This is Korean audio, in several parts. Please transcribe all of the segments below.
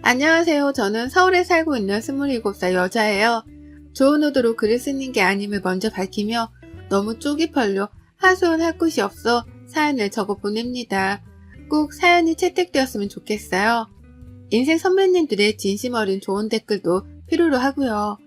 안녕하세요. 저는 서울에 살고 있는 27살 여자예요. 좋은 의도로 글을 쓰는 게 아님을 먼저 밝히며 너무 쪽이 벌려 하소연할 곳이 없어 사연을 적어 보냅니다. 꼭 사연이 채택되었으면 좋겠어요. 인생 선배님들의 진심 어린 좋은 댓글도 필요로 하고요.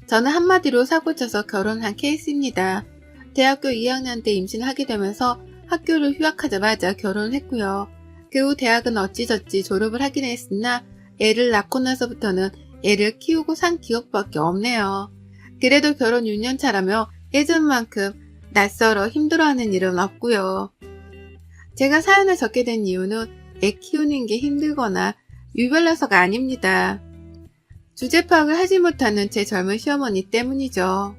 저는 한마디로 사고쳐서 결혼한 케이스입니다. 대학교 2학년 때 임신하게 되면서 학교를 휴학하자마자 결혼을 했고요. 그 후 대학은 어찌저찌 졸업을 하긴 했으나 애를 낳고 나서부터는 애를 키우고 산 기억밖에 없네요. 그래도 결혼 6년 차라며 예전만큼 낯설어 힘들어하는 일은 없고요. 제가 사연을 적게 된 이유는 애 키우는 게 힘들거나 유별나서가 아닙니다. 주제 파악을 하지 못하는 제 젊은 시어머니 때문이죠.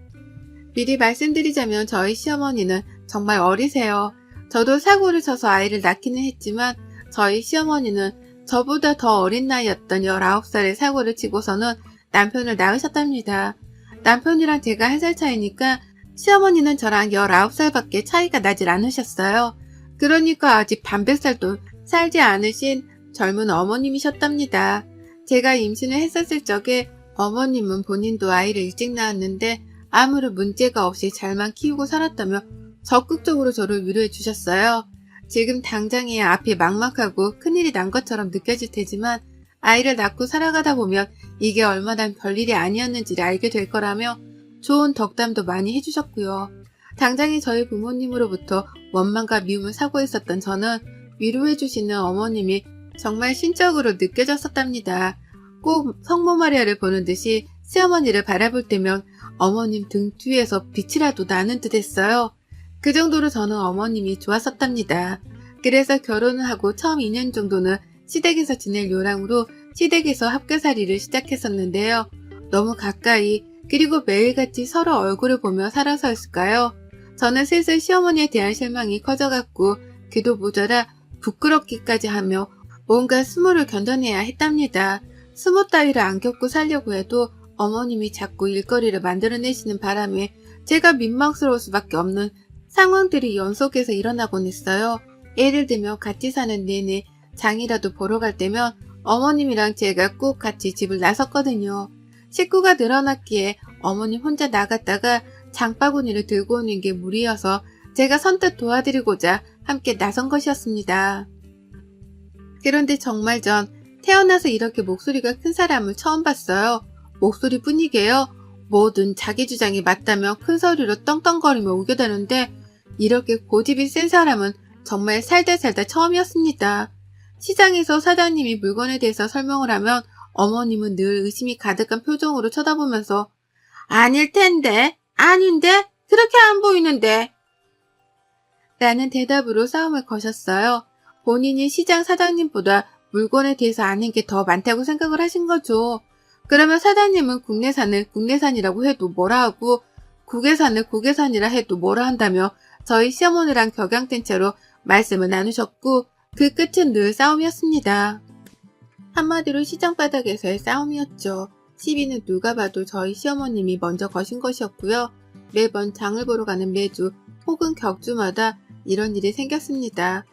미리 말씀드리자면 저희 시어머니는 정말 어리세요. 저도 사고를 쳐서 아이를 낳기는 했지만 저희 시어머니는 저보다 더 어린 나이였던 19살에 사고를 치고서는 남편을 낳으셨답니다. 남편이랑 제가 1살 차이니까 시어머니는 저랑 19살밖에 차이가 나질 않으셨어요. 그러니까 아직 반백살도 살지 않으신 젊은 어머님이셨답니다. 제가 임신을 했었을 적에 어머님은 본인도 아이를 일찍 낳았는데 아무런 문제가 없이 잘만 키우고 살았다며 적극적으로 저를 위로해 주셨어요. 지금 당장에 앞이 막막하고 큰일이 난 것처럼 느껴질 테지만 아이를 낳고 살아가다 보면 이게 얼마나 별일이 아니었는지를 알게 될 거라며 좋은 덕담도 많이 해주셨고요. 당장에 저희 부모님으로부터 원망과 미움을 사고 있었던 저는 위로해주시는 어머님이 정말 신적으로 느껴졌었답니다. 꼭 성모 마리아를 보는 듯이 시어머니를 바라볼 때면 어머님 등 뒤에서 빛이라도 나는 듯 했어요. 그 정도로 저는 어머님이 좋았었답니다. 그래서 결혼을 하고 처음 2년 정도는 시댁에서 지낼 요랑으로 시댁에서 합교살이를 시작했었는데요. 너무 가까이 그리고 매일같이 서로 얼굴을 보며 살아서였을까요? 저는 슬슬 시어머니에 대한 실망이 커져갔고 그도 모자라 부끄럽기까지 하며 뭔가 수모를 견뎌내야 했답니다. 수모 따위를 안 겪고 살려고 해도 어머님이 자꾸 일거리를 만들어내시는 바람에 제가 민망스러울 수밖에 없는 상황들이 연속해서 일어나곤 했어요. 예를 들면 같이 사는 내내 장이라도 보러 갈 때면 어머님이랑 제가 꼭 같이 집을 나섰거든요. 식구가 늘어났기에 어머님 혼자 나갔다가 장바구니를 들고 오는 게 무리여서 제가 선뜻 도와드리고자 함께 나선 것이었습니다. 그런데 정말 전 태어나서 이렇게 목소리가 큰 사람을 처음 봤어요. 목소리뿐이게요. 뭐든 자기 주장이 맞다며 큰 소리로 떵떵거리며 우겨대는데 이렇게 고집이 센 사람은 정말 살다 처음이었습니다. 시장에서 사장님이 물건에 대해서 설명을 하면 어머님은 늘 의심이 가득한 표정으로 쳐다보면서 아닐 텐데, 아닌데, 그렇게 안 보이는데 라는 대답으로 싸움을 거셨어요. 본인이 시장 사장님보다 물건에 대해서 아는 게 더 많다고 생각을 하신 거죠. 그러면 사장님은 국내산을 국내산이라고 해도 뭐라 하고 국외산을 국외산이라 해도 뭐라 한다며 저희 시어머니랑 격양된 채로 말씀을 나누셨고 그 끝은 늘 싸움이었습니다. 한마디로 시장 바닥에서의 싸움이었죠. 시비는 누가 봐도 저희 시어머님이 먼저 거신 것이었고요. 매번 장을 보러 가는 매주 혹은 격주마다 이런 일이 생겼습니다.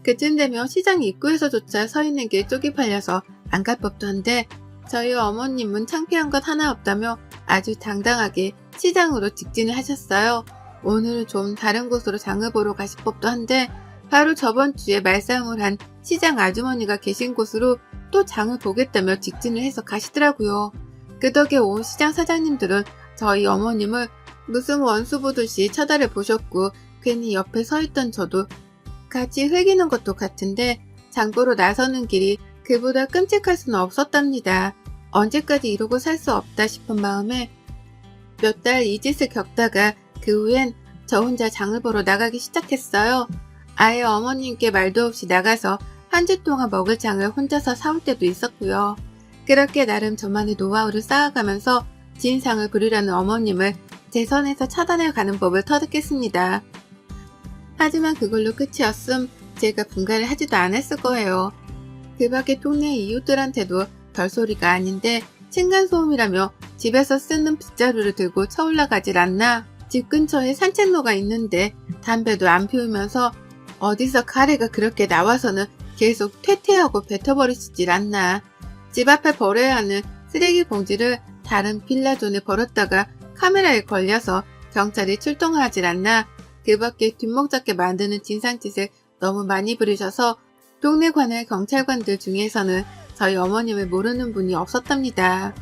그쯤 되면 시장 입구에서조차 서 있는 게 쪽이 팔려서 안 갈 법도 한데 저희 어머님은 창피한 것 하나 없다며 아주 당당하게 시장으로 직진을 하셨어요. 오늘은 좀 다른 곳으로 장을 보러 가실 법도 한데 바로 저번 주에 말싸움을 한 시장 아주머니가 계신 곳으로 또 장을 보겠다며 직진을 해서 가시더라고요. 그 덕에 온 시장 사장님들은 저희 어머님을 무슨 원수 보듯이 쳐다를 보셨고 괜히 옆에 서 있던 저도 같이 회기는 것도 같은데 장보러 나서는 길이 그보다 끔찍할 수는 없었답니다. 언제까지 이러고 살 수 없다 싶은 마음에 몇 달 이 짓을 겪다가 그 후엔 저 혼자 장을 보러 나가기 시작했어요. 아예 어머님께 말도 없이 나가서 한 주 동안 먹을 장을 혼자서 사올 때도 있었고요. 그렇게 나름 저만의 노하우를 쌓아가면서 진상을 부리려는 어머님을 제 선에서 차단해 가는 법을 터득했습니다. 하지만 그걸로 끝이었음 제가 분가를 하지도 않았을 거예요. 그 밖에 동네 이웃들한테도 별소리가 아닌데 층간소음이라며 집에서 쓰는 빗자루를 들고 쳐올라가질 않나. 집 근처에 산책로가 있는데 담배도 안 피우면서 어디서 가래가 그렇게 나와서는 계속 퇴퇴하고 뱉어버리시질 않나. 집 앞에 버려야 하는 쓰레기 봉지를 다른 빌라존에 버렸다가 카메라에 걸려서 경찰이 출동하질 않나 그 밖에 뒷목 잡게 만드는 진상짓을 너무 많이 부리셔서 동네 관할 경찰관들 중에서는 저희 어머님을 모르는 분이 없었답니다.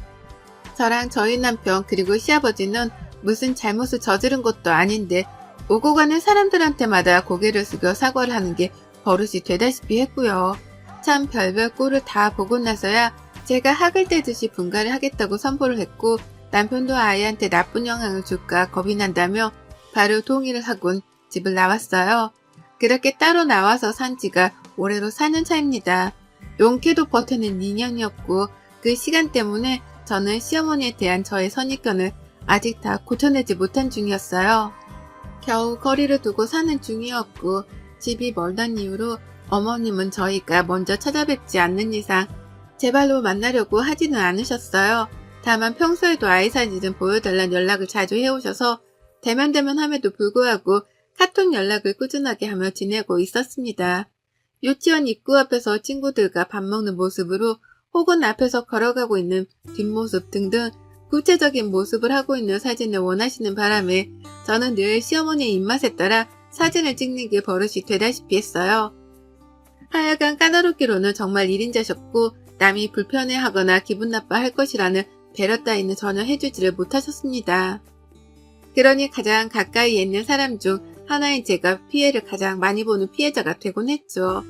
저랑 저희 남편 그리고 시아버지는 무슨 잘못을 저지른 것도 아닌데 오고 가는 사람들한테마다 고개를 숙여 사과를 하는 게 버릇이 되다시피 했고요. 참 별별 꼴을 다 보고 나서야 제가 학을 떼듯이 분가를 하겠다고 선포를 했고 남편도 아이한테 나쁜 영향을 줄까 겁이 난다며 바로 동의를 하곤 집을 나왔어요. 그렇게 따로 나와서 산 지가 올해로 4년 차입니다. 용케도 버텨낸 2년이었고 그 시간 때문에 저는 시어머니에 대한 저의 선입견을 아직 다 고쳐내지 못한 중이었어요. 겨우 거리를 두고 사는 중이었고 집이 멀던 이유로 어머님은 저희가 먼저 찾아뵙지 않는 이상 제 발로 만나려고 하지는 않으셨어요. 다만 평소에도 아이 사진을 보여달라는 연락을 자주 해오셔서 대면함에도 불구하고 카톡 연락을 꾸준하게 하며 지내고 있었습니다. 유치원 입구 앞에서 친구들과 밥 먹는 모습으로 혹은 앞에서 걸어가고 있는 뒷모습 등등 구체적인 모습을 하고 있는 사진을 원하시는 바람에 저는 늘 시어머니의 입맛에 따라 사진을 찍는 게 버릇이 되다시피 했어요. 하여간 까다롭기로는 정말 1인자셨고 남이 불편해하거나 기분 나빠할 것이라는 배려 따위는 전혀 해주지를 못하셨습니다. 그러니 가장 가까이에 있는 사람 중 하나인 제가 피해를 가장 많이 보는 피해자가 되곤 했죠.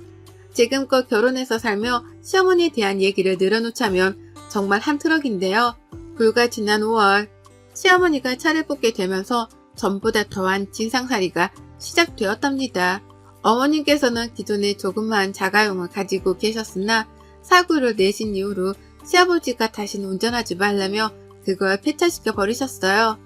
지금껏 결혼해서 살며 시어머니에 대한 얘기를 늘어놓자면 정말 한 트럭인데요. 불과 지난 5월 시어머니가 차를 뽑게 되면서 전보다 더한 진상살이가 시작되었답니다. 어머님께서는 기존에 조그마한 자가용을 가지고 계셨으나 사고를 내신 이후로 시아버지가 다시는 운전하지 말라며 그걸 폐차시켜 버리셨어요.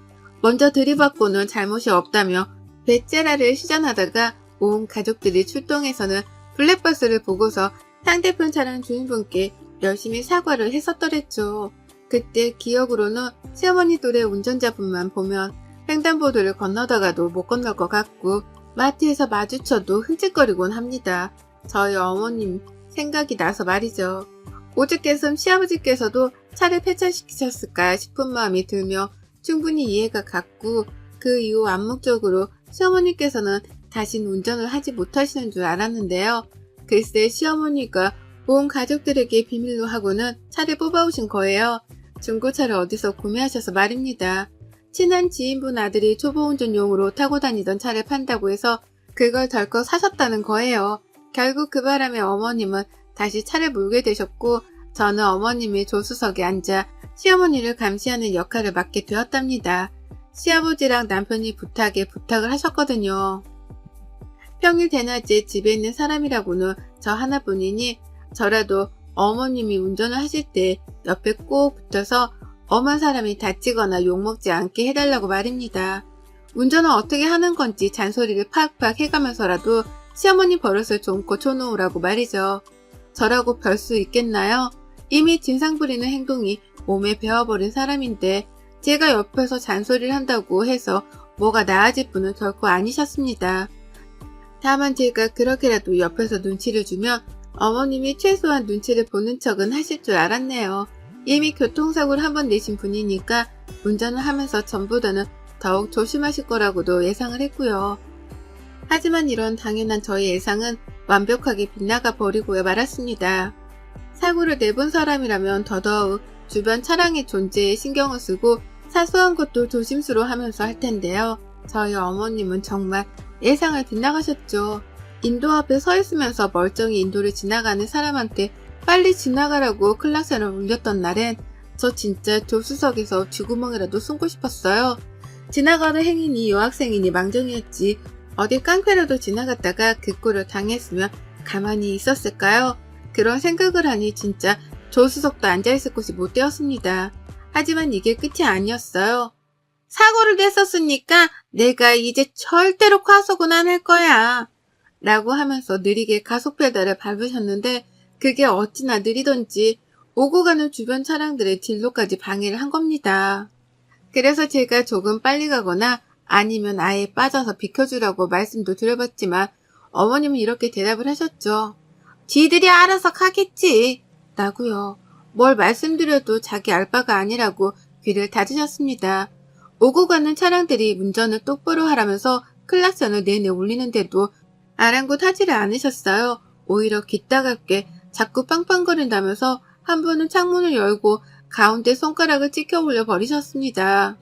먼저 들이받고는 잘못이 없다며 배째라를 시전하다가 온 가족들이 출동해서는 블랙버스를 보고서 상대편 차량 주인분께 열심히 사과를 했었더랬죠. 그때 기억으로는 시어머니 또래 운전자분만 보면 횡단보도를 건너다가도 못 건널 것 같고 마트에서 마주쳐도 흠칫거리곤 합니다. 저희 어머님 생각이 나서 말이죠. 오죽했음 시아버지께서도 차를 폐차시키셨을까 싶은 마음이 들며 충분히 이해가 갔고 그 이후 암묵적으로 시어머니께서는 다신 운전을 하지 못하시는 줄 알았는데요. 글쎄 시어머니가 온 가족들에게 비밀로 하고는 차를 뽑아오신 거예요. 중고차를 어디서 구매하셔서 말입니다. 친한 지인분 아들이 초보운전용으로 타고 다니던 차를 판다고 해서 그걸 덜컥 사셨다는 거예요. 결국 그 바람에 어머님은 다시 차를 몰게 되셨고 저는 어머님의 조수석에 앉아 시어머니를 감시하는 역할을 맡게 되었답니다. 시아버지랑 남편이 부탁을 하셨거든요. 평일 대낮에 집에 있는 사람이라고는 저 하나뿐이니 저라도 어머님이 운전을 하실 때 옆에 꼭 붙어서 엄한 사람이 다치거나 욕먹지 않게 해달라고 말입니다. 운전을 어떻게 하는 건지 잔소리를 팍팍 해가면서라도 시어머니 버릇을 좀 고쳐놓으라고 말이죠. 저라고 별 수 있겠나요? 이미 진상 부리는 행동이 몸에 배어버린 사람인데 제가 옆에서 잔소리를 한다고 해서 뭐가 나아질 분은 결코 아니셨습니다. 다만 제가 그렇게라도 옆에서 눈치를 주면 어머님이 최소한 눈치를 보는 척은 하실 줄 알았네요. 이미 교통사고를 한 번 내신 분이니까 운전을 하면서 전보다는 더욱 조심하실 거라고도 예상을 했고요. 하지만 이런 당연한 저의 예상은 완벽하게 빗나가 버리고야 말았습니다. 사고를 내본 사람이라면 더더욱 주변 차량의 존재에 신경을 쓰고 사소한 것도 조심스러워하면서 할 텐데요. 저희 어머님은 정말 예상을 빗나가셨죠. 인도 앞에 서 있으면서 멀쩡히 인도를 지나가는 사람한테 빨리 지나가라고 클락션을 울렸던 날엔 저 진짜 조수석에서 쥐구멍이라도 숨고 싶었어요. 지나가는 행인이 여학생이니 망정이었지 어디 깡패라도 지나갔다가 그 꼴을 당했으면 가만히 있었을까요? 그런 생각을 하니 진짜 조수석도 앉아있을 곳이 못 되었습니다. 하지만 이게 끝이 아니었어요. 사고를 냈었으니까 내가 이제 절대로 과속은 안 할 거야. 라고 하면서 느리게 가속 페달을 밟으셨는데 그게 어찌나 느리던지 오고 가는 주변 차량들의 진로까지 방해를 한 겁니다. 그래서 제가 조금 빨리 가거나 아니면 아예 빠져서 비켜주라고 말씀도 드려봤지만 어머님은 이렇게 대답을 하셨죠. 지들이 알아서 가겠지. 라고요. 뭘 말씀드려도 자기 알 바가 아니라고 귀를 닫으셨습니다. 오고 가는 차량들이 운전을 똑바로 하라면서 클락선을 내내 울리는데도 아랑곳하지를 않으셨어요. 오히려 귓다갑게 자꾸 빵빵거린다면서 한 번은 창문을 열고 가운데 손가락을 찍혀 올려 버리셨습니다.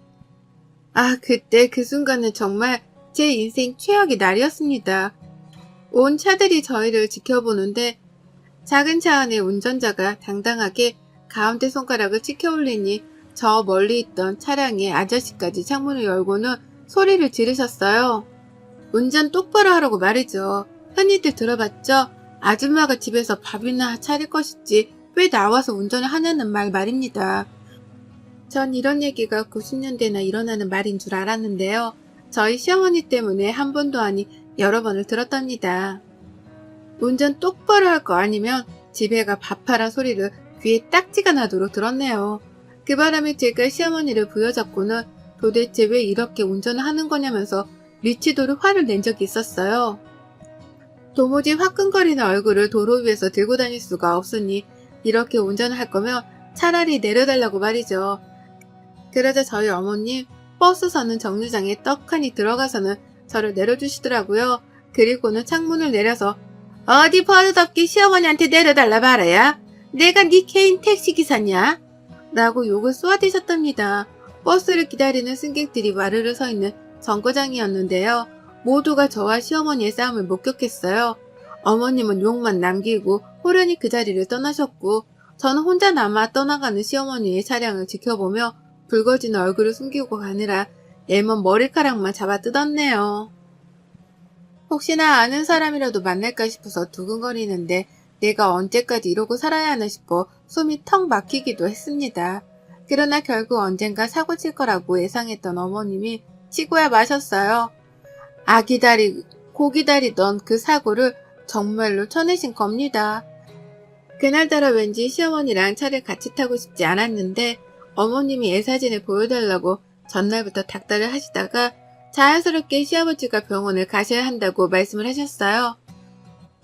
아, 그때 그 순간은 정말 제 인생 최악의 날이었습니다. 온 차들이 저희를 지켜보는데 작은 차 안의 운전자가 당당하게 가운데 손가락을 찍혀 올리니 저 멀리 있던 차량의 아저씨까지 창문을 열고는 소리를 지르셨어요. 운전 똑바로 하라고 말이죠. 흔히들 들어봤죠? 아줌마가 집에서 밥이나 차릴 것이지 왜 나와서 운전을 하냐는 말입니다. 전 이런 얘기가 90년대나 일어나는 말인 줄 알았는데요. 저희 시어머니 때문에 한 번도 아니 여러 번을 들었답니다. 운전 똑바로 할 거 아니면 집에 가 밥하라 소리를 귀에 딱지가 나도록 들었네요. 그 바람에 제가 시어머니를 부여잡고는 도대체 왜 이렇게 운전을 하는 거냐면서 미치도록 화를 낸 적이 있었어요. 도무지 화끈거리는 얼굴을 도로 위에서 들고 다닐 수가 없으니 이렇게 운전을 할 거면 차라리 내려달라고 말이죠. 그러자 저희 어머님 버스 서는 정류장에 떡하니 들어가서는 저를 내려주시더라고요. 그리고는 창문을 내려서 어디 버릇없게 시어머니한테 내려달라 말아야? 내가 네 개인 택시기사냐? 라고 욕을 쏘아대셨답니다. 버스를 기다리는 승객들이 와르르 서 있는 정거장이었는데요. 모두가 저와 시어머니의 싸움을 목격했어요. 어머님은 욕만 남기고 호련히 그 자리를 떠나셨고 저는 혼자 남아 떠나가는 시어머니의 차량을 지켜보며 붉어진 얼굴을 숨기고 가느라 앨범 머리카락만 잡아 뜯었네요. 혹시나 아는 사람이라도 만날까 싶어서 두근거리는데 내가 언제까지 이러고 살아야 하나 싶어 숨이 턱 막히기도 했습니다. 그러나 결국 언젠가 사고 칠 거라고 예상했던 어머님이 치고야 마셨어요. 고 기다리던 그 사고를 정말로 쳐내신 겁니다. 그날따라 왠지 시어머니랑 차를 같이 타고 싶지 않았는데 어머님이 애사진을 보여달라고 전날부터 닥달을 하시다가 자연스럽게 시아버지가 병원을 가셔야 한다고 말씀을 하셨어요.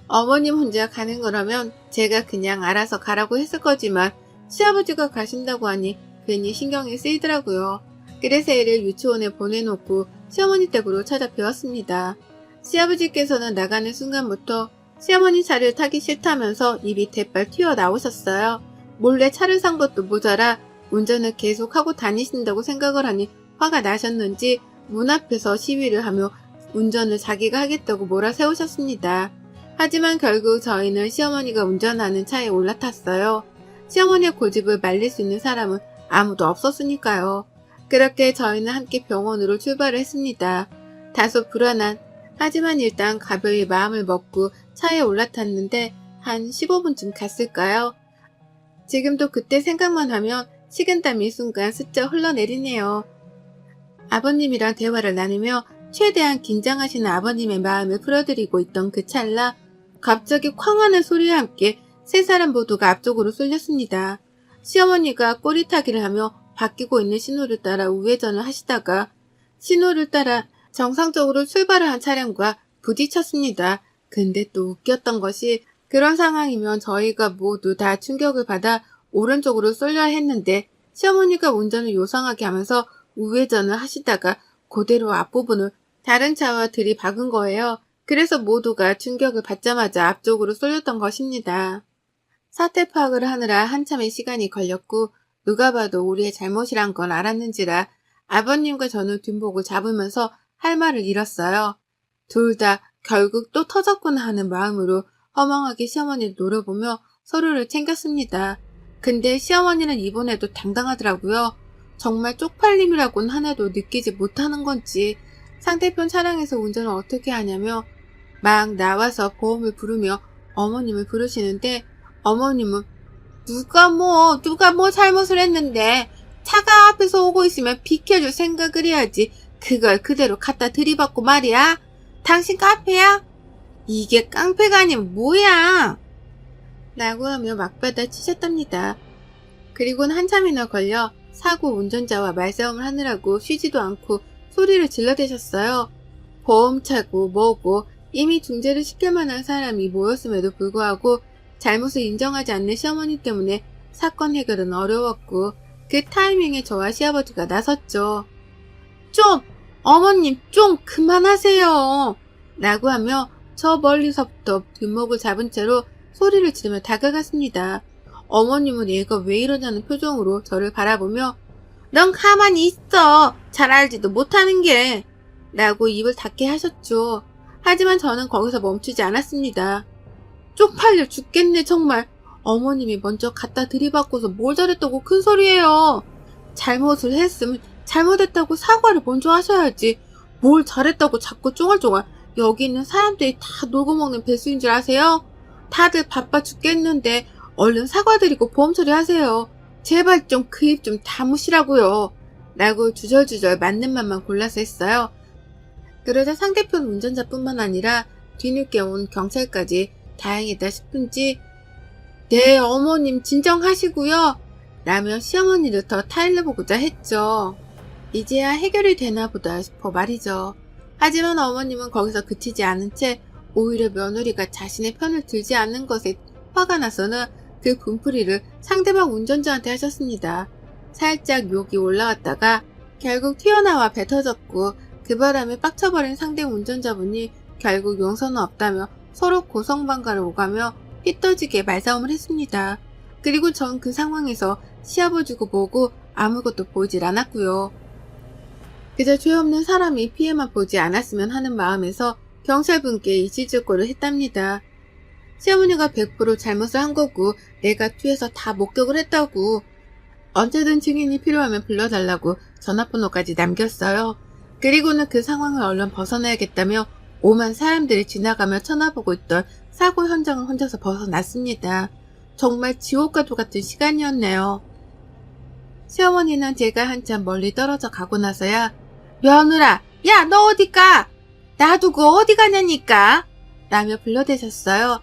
어머님 혼자 가는 거라면 제가 그냥 알아서 가라고 했을 거지만 시아버지가 가신다고 하니 괜히 신경이 쓰이더라고요. 그래서 애를 유치원에 보내놓고 시어머니 댁으로 찾아뵈었습니다. 시아버지께서는 나가는 순간부터 시어머니 차를 타기 싫다면서 입이 대빨 튀어나오셨어요. 몰래 차를 산 것도 모자라 운전을 계속하고 다니신다고 생각을 하니 화가 나셨는지 문 앞에서 시위를 하며 운전을 자기가 하겠다고 몰아세우셨습니다. 하지만 결국 저희는 시어머니가 운전하는 차에 올라탔어요. 시어머니의 고집을 말릴 수 있는 사람은 아무도 없었으니까요. 그렇게 저희는 함께 병원으로 출발을 했습니다. 다소 불안한, 하지만 일단 가벼이 마음을 먹고 차에 올라탔는데 한 15분쯤 갔을까요? 지금도 그때 생각만 하면 식은땀이 순간 스쳐 흘러내리네요. 아버님이랑 대화를 나누며 최대한 긴장하시는 아버님의 마음을 풀어드리고 있던 그 찰나 갑자기 쾅 하는 소리와 함께 세 사람 모두가 앞쪽으로 쏠렸습니다. 시어머니가 꼬리타기를 하며 바뀌고 있는 신호를 따라 우회전을 하시다가 신호를 따라 정상적으로 출발을 한 차량과 부딪혔습니다. 근데 또 웃겼던 것이 그런 상황이면 저희가 모두 다 충격을 받아 오른쪽으로 쏠려야 했는데 시어머니가 운전을 요상하게 하면서 우회전을 하시다가 그대로 앞부분을 다른 차와 들이박은 거예요. 그래서 모두가 충격을 받자마자 앞쪽으로 쏠렸던 것입니다. 사태 파악을 하느라 한참의 시간이 걸렸고 누가 봐도 우리의 잘못이란 건 알았는지라 아버님과 저는 뒷목을 잡으면서 할 말을 잃었어요. 둘 다 결국 또 터졌구나 하는 마음으로 허망하게 시어머니를 노려보며 서로를 챙겼습니다. 근데 시어머니는 이번에도 당당하더라고요. 정말 쪽팔림이라고는 하나도 느끼지 못하는 건지 상대편 차량에서 운전을 어떻게 하냐며 막 나와서 보험을 부르며 어머님을 부르시는데 어머님은 누가 뭐 잘못을 했는데 차가 앞에서 오고 있으면 비켜줄 생각을 해야지 그걸 그대로 갖다 들이받고 말이야. 당신 깡패야? 이게 깡패가 아니면 뭐야? 라고 하며 막받아 치셨답니다. 그리고는 한참이나 걸려 사고 운전자와 말싸움을 하느라고 쉬지도 않고 소리를 질러대셨어요. 보험차고 뭐고 이미 중재를 시킬 만한 사람이 모였음에도 불구하고 잘못을 인정하지 않는 시어머니 때문에 사건 해결은 어려웠고 그 타이밍에 저와 시아버지가 나섰죠. 좀! 어머님 좀 그만하세요! 라고 하며 저 멀리서부터 뒷목을 잡은 채로 소리를 지르며 다가갔습니다. 어머님은 얘가 왜 이러냐는 표정으로 저를 바라보며 넌 가만히 있어! 잘 알지도 못하는 게! 라고 입을 닫게 하셨죠. 하지만 저는 거기서 멈추지 않았습니다. 쪽팔려 죽겠네 정말. 어머님이 먼저 갖다 들이받고서 뭘 잘했다고 큰 소리예요. 잘못을 했으면 잘못했다고 사과를 먼저 하셔야지. 뭘 잘했다고 자꾸 쫑알쫑알. 여기 있는 사람들이 다 놀고 먹는 배수인 줄 아세요? 다들 바빠 죽겠는데 얼른 사과드리고 보험 처리하세요. 제발 좀 그 입 좀 다무시라고요. 라고 주절주절 맞는 말만 골라서 했어요. 그러자 상대편 운전자뿐만 아니라 뒤늦게 온 경찰까지 다행이다 싶은지 네 어머님 진정하시고요. 라며 시어머니를 더 타일러보고자 했죠. 이제야 해결이 되나 보다 싶어 말이죠. 하지만 어머님은 거기서 그치지 않은 채 오히려 며느리가 자신의 편을 들지 않는 것에 화가 나서는 그 분풀이를 상대방 운전자한테 하셨습니다. 살짝 욕이 올라왔다가 결국 튀어나와 뱉어졌고 그 바람에 빡쳐버린 상대 운전자분이 결국 용서는 없다며 서로 고성방가를 오가며 삐떠지게 말싸움을 했습니다. 그리고 전 그 상황에서 시아버지고 뭐고 아무것도 보이질 않았고요. 그저 죄 없는 사람이 피해만 보지 않았으면 하는 마음에서 경찰분께 이실직고를 했답니다. 시어머니가 100% 잘못을 한 거고 내가 뒤에서 다 목격을 했다고 언제든 증인이 필요하면 불러달라고 전화번호까지 남겼어요. 그리고는 그 상황을 얼른 벗어나야겠다며 오만 사람들이 지나가며 쳐다보고 있던 사고 현장을 혼자서 벗어났습니다. 정말 지옥과도 같은 시간이었네요. 시어머니는 제가 한참 멀리 떨어져 가고 나서야 며느라, 야 너 어디 가? 놔두고 어디 가냐니까? 라며 불러대셨어요.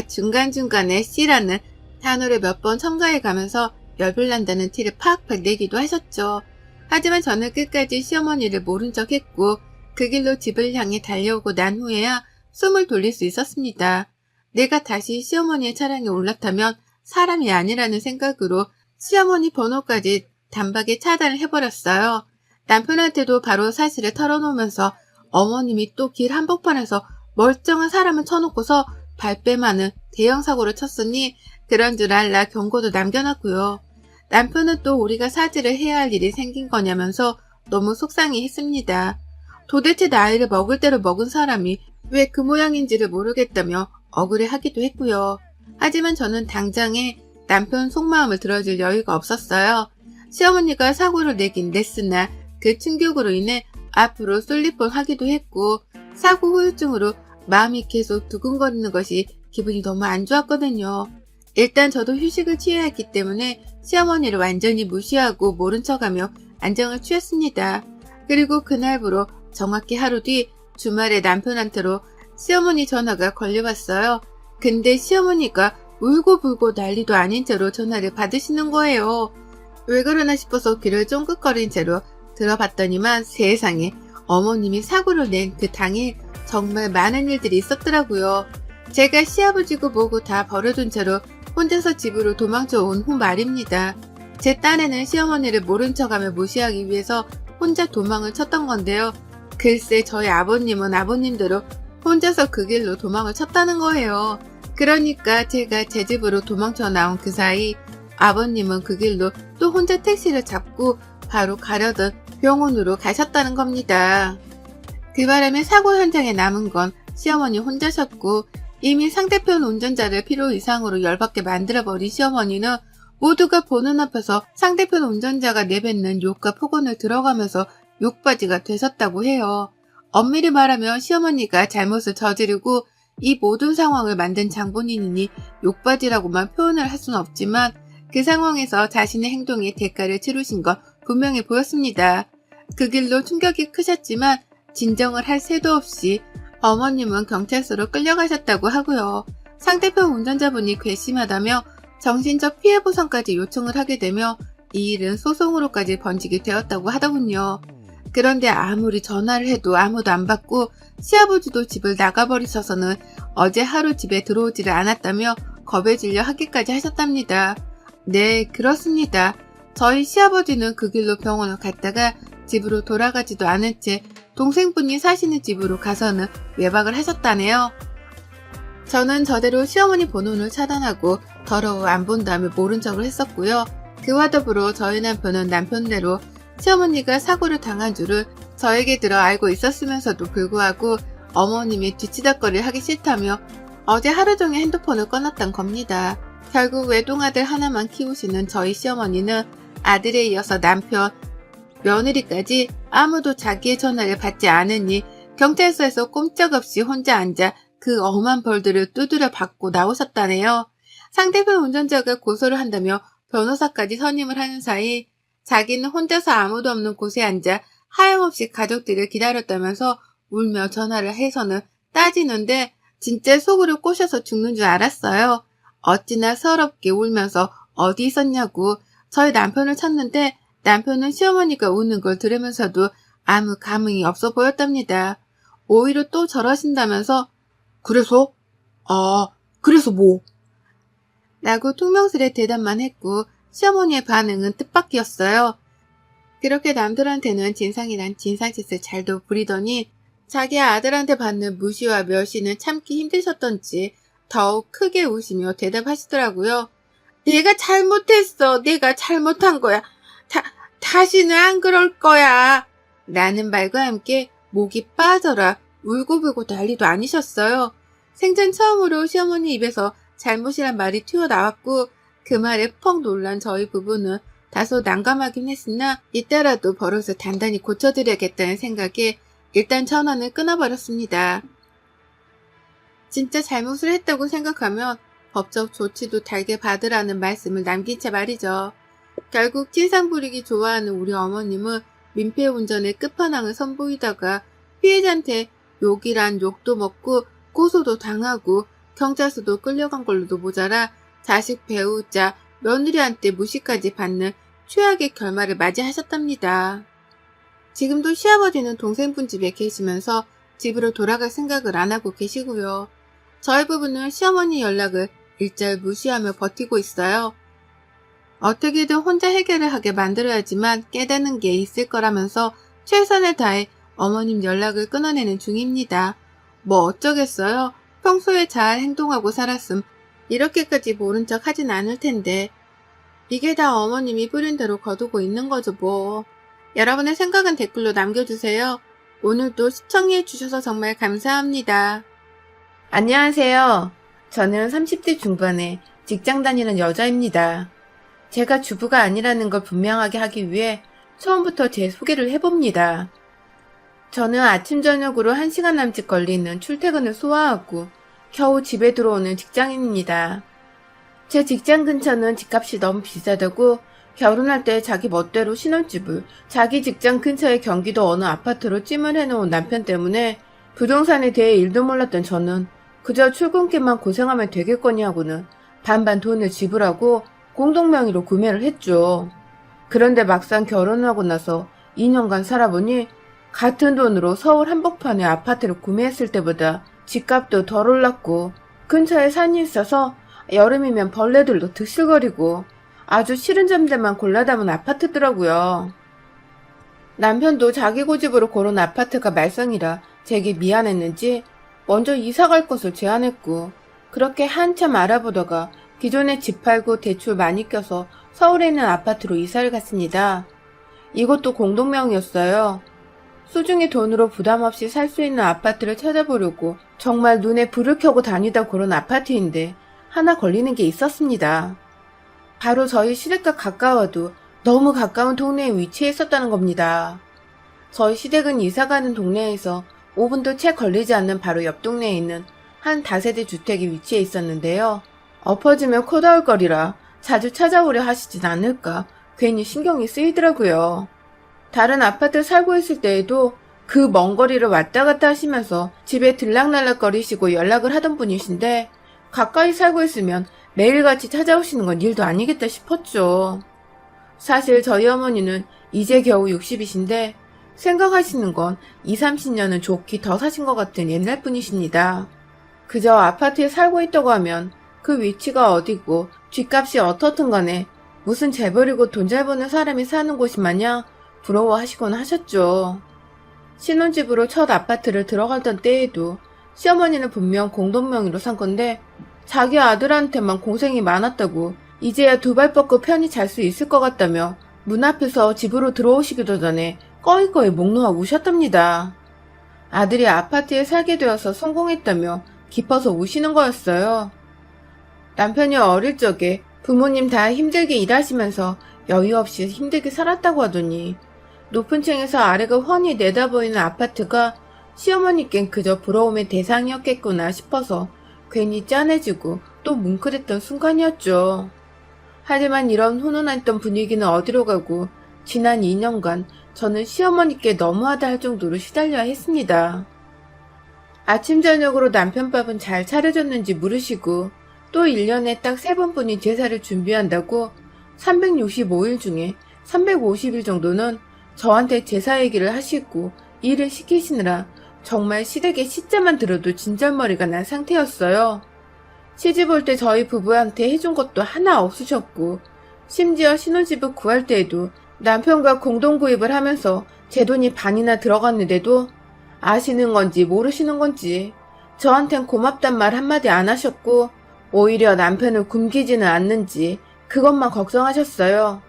중간중간에 씨라는 단어를 몇 번 첨가해 가면서 열불난다는 티를 팍팍 내기도 하셨죠. 하지만 저는 끝까지 시어머니를 모른 척 했고 그 길로 집을 향해 달려오고 난 후에야 숨을 돌릴 수 있었습니다. 내가 다시 시어머니의 차량에 올라타면 사람이 아니라는 생각으로 시어머니 번호까지 단박에 차단을 해버렸어요. 남편한테도 바로 사실을 털어놓으면서 어머님이 또 길 한복판에서 멀쩡한 사람을 쳐놓고서 발뺌하는 대형 사고를 쳤으니 그런 줄 알라 경고도 남겨놨고요. 남편은 또 우리가 사죄를 해야 할 일이 생긴 거냐면서 너무 속상해했습니다. 도대체 나이를 먹을 대로 먹은 사람이 왜 그 모양인지를 모르겠다며 억울해하기도 했고요. 하지만 저는 당장에 남편 속마음을 들어줄 여유가 없었어요. 시어머니가 사고를 내긴 냈으나 그 충격으로 인해 앞으로 쏠릴 하기도 했고 사고 후유증으로 마음이 계속 두근거리는 것이 기분이 너무 안 좋았거든요. 일단 저도 휴식을 취해야 했기 때문에 시어머니를 완전히 무시하고 모른 척하며 안정을 취했습니다. 그리고 그날부로 정확히 하루 뒤 주말에 남편한테로 시어머니 전화가 걸려왔어요. 근데 시어머니가 울고불고 난리도 아닌 채로 전화를 받으시는 거예요. 왜 그러나 싶어서 귀를 쫑긋거린 채로 들어봤더니만 세상에 어머님이 사고를 낸 그 당일 정말 많은 일들이 있었더라고요. 제가 시아버지고 뭐고 다 버려둔 채로 혼자서 집으로 도망쳐 온 후 말입니다. 제 딴에는 시어머니를 모른 척하며 무시하기 위해서 혼자 도망을 쳤던 건데요. 글쎄 저희 아버님은 아버님대로 혼자서 그 길로 도망을 쳤다는 거예요. 그러니까 제가 제 집으로 도망쳐 나온 그 사이 아버님은 그 길로 또 혼자 택시를 잡고 바로 가려던 병원으로 가셨다는 겁니다. 그 바람에 사고 현장에 남은 건 시어머니 혼자셨고 이미 상대편 운전자를 필요 이상으로 열받게 만들어버린 시어머니는 모두가 보는 앞에서 상대편 운전자가 내뱉는 욕과 폭언을 들어가면서 욕바지가 되셨다고 해요. 엄밀히 말하면 시어머니가 잘못을 저지르고 이 모든 상황을 만든 장본인이니 욕바지라고만 표현을 할 수는 없지만 그 상황에서 자신의 행동에 대가를 치르신 건 분명해 보였습니다. 그 길로 충격이 크셨지만 진정을 할 새도 없이 어머님은 경찰서로 끌려가셨다고 하고요. 상대편 운전자분이 괘씸하다며 정신적 피해보상까지 요청을 하게 되며 이 일은 소송으로까지 번지게 되었다고 하더군요. 그런데 아무리 전화를 해도 아무도 안 받고 시아버지도 집을 나가버리셔서는 어제 하루 집에 들어오지를 않았다며 겁에 질려 하기까지 하셨답니다. 네, 그렇습니다. 저희 시아버지는 그 길로 병원을 갔다가 집으로 돌아가지도 않은 채 동생분이 사시는 집으로 가서는 외박을 하셨다네요. 저는 저대로 시어머니 번호를 차단하고 더러워 안 본 다음에 모른 척을 했었고요. 그와 더불어 저희 남편은 남편대로 시어머니가 사고를 당한 줄을 저에게 들어 알고 있었으면서도 불구하고 어머님이 뒤치다거리를 하기 싫다며 어제 하루 종일 핸드폰을 꺼놨던 겁니다. 결국 외동아들 하나만 키우시는 저희 시어머니는 아들에 이어서 남편, 며느리까지 아무도 자기의 전화를 받지 않으니 경찰서에서 꼼짝없이 혼자 앉아 그 엄한 벌들을 두드려 받고 나오셨다네요. 상대편 운전자가 고소를 한다며 변호사까지 선임을 하는 사이 자기는 혼자서 아무도 없는 곳에 앉아 하염없이 가족들을 기다렸다면서 울며 전화를 해서는 따지는데 진짜 속으로 꼬셔서 죽는 줄 알았어요. 어찌나 서럽게 울면서 어디 있었냐고 저희 남편을 찾는데 남편은 시어머니가 우는 걸 들으면서도 아무 감흥이 없어 보였답니다. 오히려 또 저러신다면서 그래서? 그래서 뭐? 라고 퉁명스레 대답만 했고 시어머니의 반응은 뜻밖이었어요. 그렇게 남들한테는 진상이란 진상짓을 잘도 부리더니 자기 아들한테 받는 무시와 멸시는 참기 힘드셨던지 더욱 크게 웃으며 대답하시더라고요. 내가 잘못했어. 내가 잘못한 거야. 다시는 안 그럴 거야. 라는 말과 함께 목이 빠져라 울고불고 난리도 아니셨어요. 생전 처음으로 시어머니 입에서 잘못이란 말이 튀어나왔고 그 말에 펑 놀란 저희 부부는 다소 난감하긴 했으나 이따라도 버릇을 단단히 고쳐드려야겠다는 생각에 일단 전화는 끊어버렸습니다. 진짜 잘못을 했다고 생각하면 법적 조치도 달게 받으라는 말씀을 남긴 채 말이죠. 결국 진상 부리기 좋아하는 우리 어머님은 민폐 운전의 끝판왕을 선보이다가 피해자한테 욕이란 욕도 먹고 고소도 당하고 경찰서도 끌려간 걸로도 모자라 자식 배우자 며느리한테 무시까지 받는 최악의 결말을 맞이하셨답니다. 지금도 시아버지는 동생분 집에 계시면서 집으로 돌아갈 생각을 안 하고 계시고요. 저희 부부는 시어머니 연락을 일절 무시하며 버티고 있어요. 어떻게든 혼자 해결을 하게 만들어야지만 깨닫는 게 있을 거라면서 최선을 다해 어머님 연락을 끊어내는 중입니다. 뭐 어쩌겠어요. 평소에 잘 행동하고 살았음 이렇게까지 모른 척 하진 않을 텐데 이게 다 어머님이 뿌린 대로 거두고 있는 거죠 뭐. 여러분의 생각은 댓글로 남겨주세요. 오늘도 시청해주셔서 정말 감사합니다. 안녕하세요. 저는 30대 중반에 직장 다니는 여자입니다. 제가 주부가 아니라는 걸 분명하게 하기 위해 처음부터 제 소개를 해봅니다. 저는 아침 저녁으로 1시간 남짓 걸리는 출퇴근을 소화하고 겨우 집에 들어오는 직장인입니다. 제 직장 근처는 집값이 너무 비싸다고 결혼할 때 자기 멋대로 신혼집을 자기 직장 근처의 경기도 어느 아파트로 찜을 해놓은 남편 때문에 부동산에 대해 일도 몰랐던 저는 그저 출근길만 고생하면 되겠거니 하고는 반반 돈을 지불하고 공동명의로 구매를 했죠. 그런데 막상 결혼하고 나서 2년간 살아보니 같은 돈으로 서울 한복판의 아파트를 구매했을 때보다 집값도 덜 올랐고 근처에 산이 있어서 여름이면 벌레들도 드실거리고 아주 싫은 점들만 골라 담은 아파트더라고요. 남편도 자기 고집으로 고른 아파트가 말썽이라 제게 미안했는지 먼저 이사갈 곳을 제안했고 그렇게 한참 알아보다가 기존에 집 팔고 대출 많이 껴서 서울에 있는 아파트로 이사를 갔습니다. 이것도 공동명의였어요. 수중의 돈으로 부담 없이 살 수 있는 아파트를 찾아보려고 정말 눈에 불을 켜고 다니다 고른 아파트인데 하나 걸리는 게 있었습니다. 바로 저희 시댁과 가까워도 너무 가까운 동네에 위치해 있었다는 겁니다. 저희 시댁은 이사가는 동네에서 5분도 채 걸리지 않는 바로 옆 동네에 있는 한 다세대 주택이 위치해 있었는데요. 엎어지면 코 닿을 거리라 자주 찾아오려 하시진 않을까 괜히 신경이 쓰이더라고요. 다른 아파트 살고 있을 때에도 그 먼 거리를 왔다 갔다 하시면서 집에 들락날락거리시고 연락을 하던 분이신데 가까이 살고 있으면 매일같이 찾아오시는 건 일도 아니겠다 싶었죠. 사실 저희 어머니는 이제 겨우 60이신데 생각하시는 건 20, 30년은 좋게 더 사신 것 같은 옛날 분이십니다. 그저 아파트에 살고 있다고 하면 그 위치가 어디고 뒷값이 어떻든 간에 무슨 재벌이고 돈 잘 버는 사람이 사는 곳이 마냥 부러워하시곤 하셨죠. 신혼집으로 첫 아파트를 들어가던 때에도 시어머니는 분명 공동명의로 산 건데 자기 아들한테만 고생이 많았다고 이제야 두 발 뻗고 편히 잘 수 있을 것 같다며 문 앞에서 집으로 들어오시기도 전에 꺼이꺼이 목 놓아 우셨답니다. 아들이 아파트에 살게 되어서 성공했다며 기뻐서 우시는 거였어요. 남편이 어릴 적에 부모님 다 힘들게 일하시면서 여유 없이 힘들게 살았다고 하더니 높은 층에서 아래가 훤히 내다보이는 아파트가 시어머니께는 그저 부러움의 대상이었겠구나 싶어서 괜히 짠해지고 또 뭉클했던 순간이었죠. 하지만 이런 훈훈했던 분위기는 어디로 가고 지난 2년간 저는 시어머니께 너무하다 할 정도로 시달려야 했습니다. 아침 저녁으로 남편 밥은 잘 차려졌는지 물으시고 또 1년에 딱 3번뿐인 제사를 준비한다고 365일 중에 350일 정도는 저한테 제사 얘기를 하시고 일을 시키시느라 정말 시댁의 시자만 들어도 진절머리가 난 상태였어요. 시집 올 때 저희 부부한테 해준 것도 하나 없으셨고 심지어 신혼집을 구할 때에도 남편과 공동구입을 하면서 제 돈이 반이나 들어갔는데도 아시는 건지 모르시는 건지 저한텐 고맙단 말 한마디 안 하셨고 오히려 남편을 굶기지는 않는지 그것만 걱정하셨어요.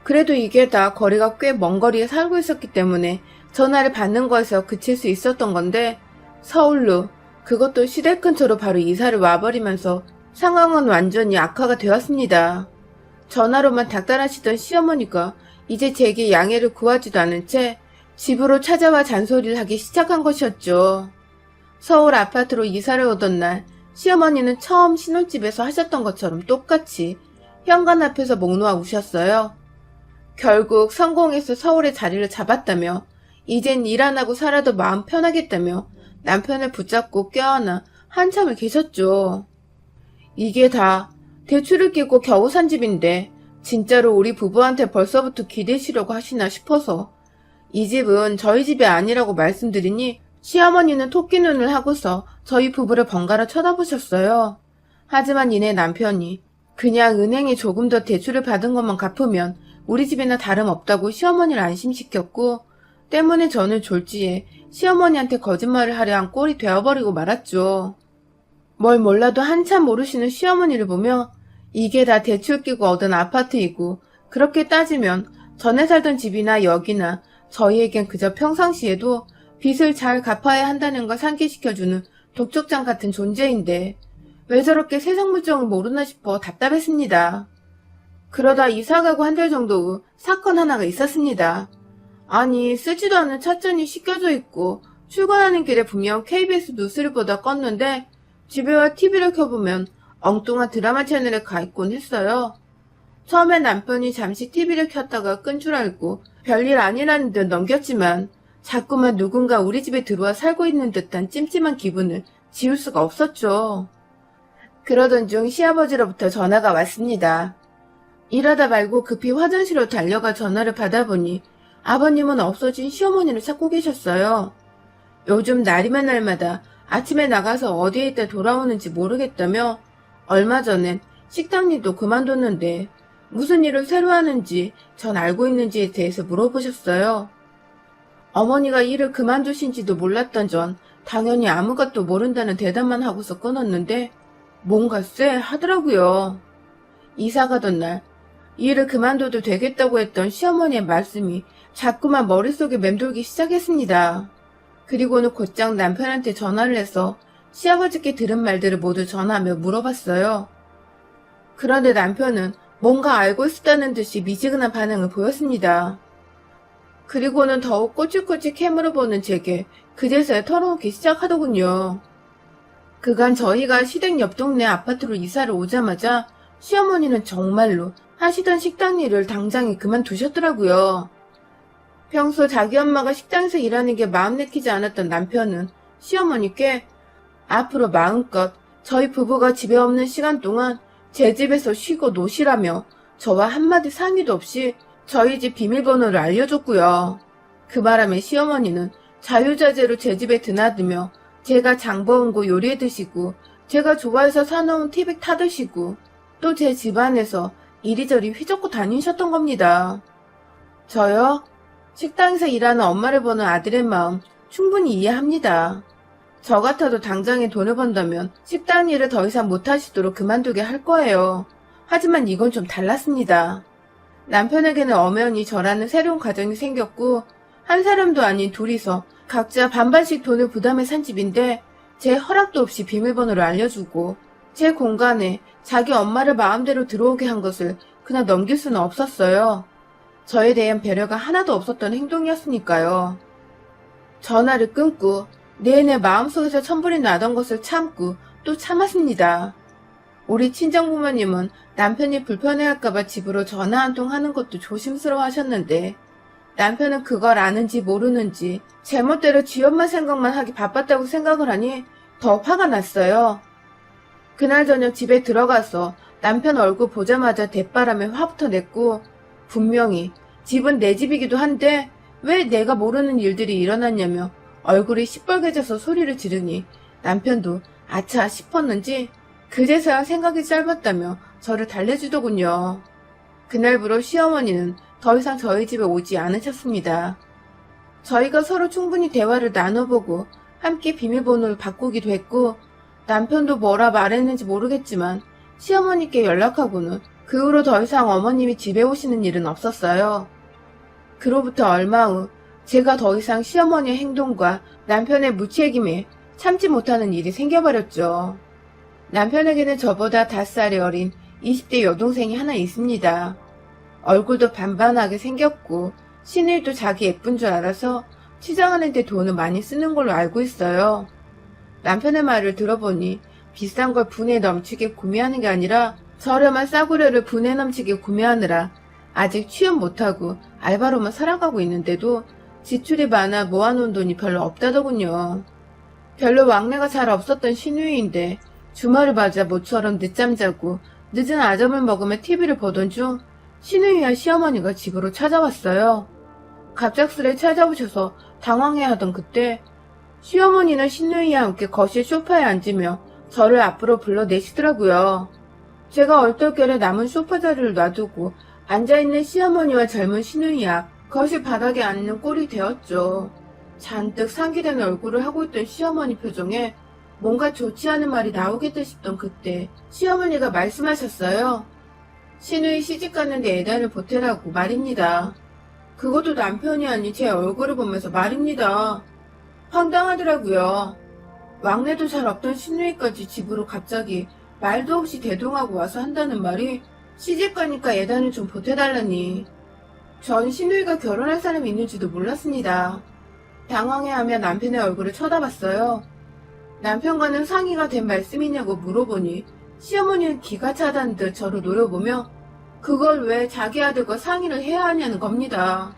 그래도 이게 다 거리가 꽤 먼 거리에 살고 있었기 때문에 전화를 받는 거에서 그칠 수 있었던 건데 서울로 그것도 시댁 근처로 바로 이사를 와버리면서 상황은 완전히 악화가 되었습니다. 전화로만 닥달하시던 시어머니가 이제 제게 양해를 구하지도 않은 채 집으로 찾아와 잔소리를 하기 시작한 것이었죠. 서울 아파트로 이사를 오던 날 시어머니는 처음 신혼집에서 하셨던 것처럼 똑같이 현관 앞에서 목 놓아 우셨어요. 결국 성공해서 서울에 자리를 잡았다며 이젠 일 안 하고 살아도 마음 편하겠다며 남편을 붙잡고 껴안아 한참을 계셨죠. 이게 다 대출을 끼고 겨우 산 집인데 진짜로 우리 부부한테 벌써부터 기대시려고 하시나 싶어서 이 집은 저희 집이 아니라고 말씀드리니 시어머니는 토끼 눈을 하고서 저희 부부를 번갈아 쳐다보셨어요. 하지만 이내 남편이 그냥 은행에 조금 더 대출을 받은 것만 갚으면 우리 집이나 다름없다고 시어머니를 안심시켰고 때문에 저는 졸지에 시어머니한테 거짓말을 하려 한 꼴이 되어버리고 말았죠. 뭘 몰라도 한참 모르시는 시어머니를 보며 이게 다 대출 끼고 얻은 아파트이고 그렇게 따지면 전에 살던 집이나 여기나 저희에겐 그저 평상시에도 빚을 잘 갚아야 한다는 걸 상기시켜주는 독촉장 같은 존재인데 왜 저렇게 세상 물정을 모르나 싶어 답답했습니다. 그러다 이사가고 한 달 정도 후 사건 하나가 있었습니다. 아니 쓰지도 않은 찻잔이 씻겨져 있고 출근하는 길에 분명 KBS 뉴스를 보다 껐는데 집에 와 TV를 켜보면 엉뚱한 드라마 채널에 가있곤 했어요. 처음엔 남편이 잠시 TV를 켰다가 끈 줄 알고 별일 아니라는 듯 넘겼지만 자꾸만 누군가 우리 집에 들어와 살고 있는 듯한 찜찜한 기분을 지울 수가 없었죠. 그러던 중 시아버지로부터 전화가 왔습니다. 일하다 말고 급히 화장실로 달려가 전화를 받아보니 아버님은 없어진 시어머니를 찾고 계셨어요. 요즘 날이면 날마다 아침에 나가서 어디에 있다 돌아오는지 모르겠다며 얼마 전엔 식당 일도 그만뒀는데 무슨 일을 새로 하는지 전 알고 있는지에 대해서 물어보셨어요. 어머니가 일을 그만두신지도 몰랐던 전 당연히 아무것도 모른다는 대답만 하고서 끊었는데 뭔가 쎄 하더라고요. 이사 가던 날 일을 그만둬도 되겠다고 했던 시어머니의 말씀이 자꾸만 머릿속에 맴돌기 시작했습니다. 그리고는 곧장 남편한테 전화를 해서 시아버지께 들은 말들을 모두 전하며 물어봤어요. 그런데 남편은 뭔가 알고 있었다는 듯이 미지근한 반응을 보였습니다. 그리고는 더욱 꼬치꼬치 캐물어 보는 제게 그제서야 털어놓기 시작하더군요. 그간 저희가 시댁 옆 동네 아파트로 이사를 오자마자 시어머니는 정말로 하시던 식당 일을 당장에 그만두셨더라고요. 평소 자기 엄마가 식당에서 일하는 게 마음 내키지 않았던 남편은 시어머니께 앞으로 마음껏 저희 부부가 집에 없는 시간 동안 제 집에서 쉬고 노시라며 저와 한마디 상의도 없이 저희 집 비밀번호를 알려줬고요. 그 바람에 시어머니는 자유자재로 제 집에 드나들며 제가 장보은 거 요리해 드시고 제가 좋아해서 사놓은 티백 타 드시고 또 제 집안에서 이리저리 휘젓고 다니셨던 겁니다. 저요? 식당에서 일하는 엄마를 보는 아들의 마음 충분히 이해합니다. 저 같아도 당장에 돈을 번다면 식당 일을 더 이상 못하시도록 그만두게 할 거예요. 하지만 이건 좀 달랐습니다. 남편에게는 엄연히 저라는 새로운 가정이 생겼고 한 사람도 아닌 둘이서 각자 반반씩 돈을 부담해 산 집인데 제 허락도 없이 비밀번호를 알려주고 제 공간에 자기 엄마를 마음대로 들어오게 한 것을 그냥 넘길 수는 없었어요. 저에 대한 배려가 하나도 없었던 행동이었으니까요. 전화를 끊고 내내 마음속에서 천불이 나던 것을 참고 또 참았습니다. 우리 친정부모님은 남편이 불편해할까봐 집으로 전화 한 통 하는 것도 조심스러워 하셨는데 남편은 그걸 아는지 모르는지 제멋대로 지 엄마 생각만 하기 바빴다고 생각을 하니 더 화가 났어요. 그날 저녁 집에 들어가서 남편 얼굴 보자마자 대바람에 화부터 냈고 분명히 집은 내 집이기도 한데 왜 내가 모르는 일들이 일어났냐며 얼굴이 시뻘개져서 소리를 지르니 남편도 아차 싶었는지 그제서야 생각이 짧았다며 저를 달래주더군요. 그날부로 시어머니는 더 이상 저희 집에 오지 않으셨습니다. 저희가 서로 충분히 대화를 나눠보고 함께 비밀번호를 바꾸기도 했고 남편도 뭐라 말했는지 모르겠지만 시어머니께 연락하고는 그 후로 더 이상 어머님이 집에 오시는 일은 없었어요. 그로부터 얼마 후 제가 더 이상 시어머니의 행동과 남편의 무책임에 참지 못하는 일이 생겨버렸죠. 남편에게는 저보다 5살이 어린 20대 여동생이 하나 있습니다. 얼굴도 반반하게 생겼고 시누이도 자기 예쁜 줄 알아서 치장하는 데 돈을 많이 쓰는 걸로 알고 있어요. 남편의 말을 들어보니 비싼 걸 분에 넘치게 구매하는 게 아니라 저렴한 싸구려를 분에 넘치게 구매하느라 아직 취업 못하고 알바로만 살아가고 있는데도 지출이 많아 모아놓은 돈이 별로 없다더군요. 별로 왕래가 잘 없었던 시누이인데 주말을 맞아 모처럼 늦잠 자고 늦은 아점을 먹으며 TV를 보던 중 시누이와 시어머니가 집으로 찾아왔어요. 갑작스레 찾아오셔서 당황해하던 그때 시어머니는 시누이와 함께 거실 소파에 앉으며 저를 앞으로 불러내시더라고요. 제가 얼떨결에 남은 소파 자리를 놔두고 앉아있는 시어머니와 젊은 시누이 앞 거실 바닥에 앉는 꼴이 되었죠. 잔뜩 상기된 얼굴을 하고 있던 시어머니 표정에 뭔가 좋지 않은 말이 나오겠다 싶던 그때 시어머니가 말씀하셨어요. 시누이 시집갔는데 애단을 보태라고 말입니다. 그것도 남편이 아닌 제 얼굴을 보면서 말입니다. 황당하더라고요. 왕래도 잘 없던 시누이까지 집으로 갑자기 말도 없이 대동하고 와서 한다는 말이 시집가니까 애단을 좀 보태달라니. 전 시누이가 결혼할 사람이 있는지도 몰랐습니다. 당황해하며 남편의 얼굴을 쳐다봤어요. 남편과는 상의가 된 말씀이냐고 물어보니 시어머니는 기가 차다는 듯 저를 노려보며 그걸 왜 자기 아들과 상의를 해야 하냐는 겁니다.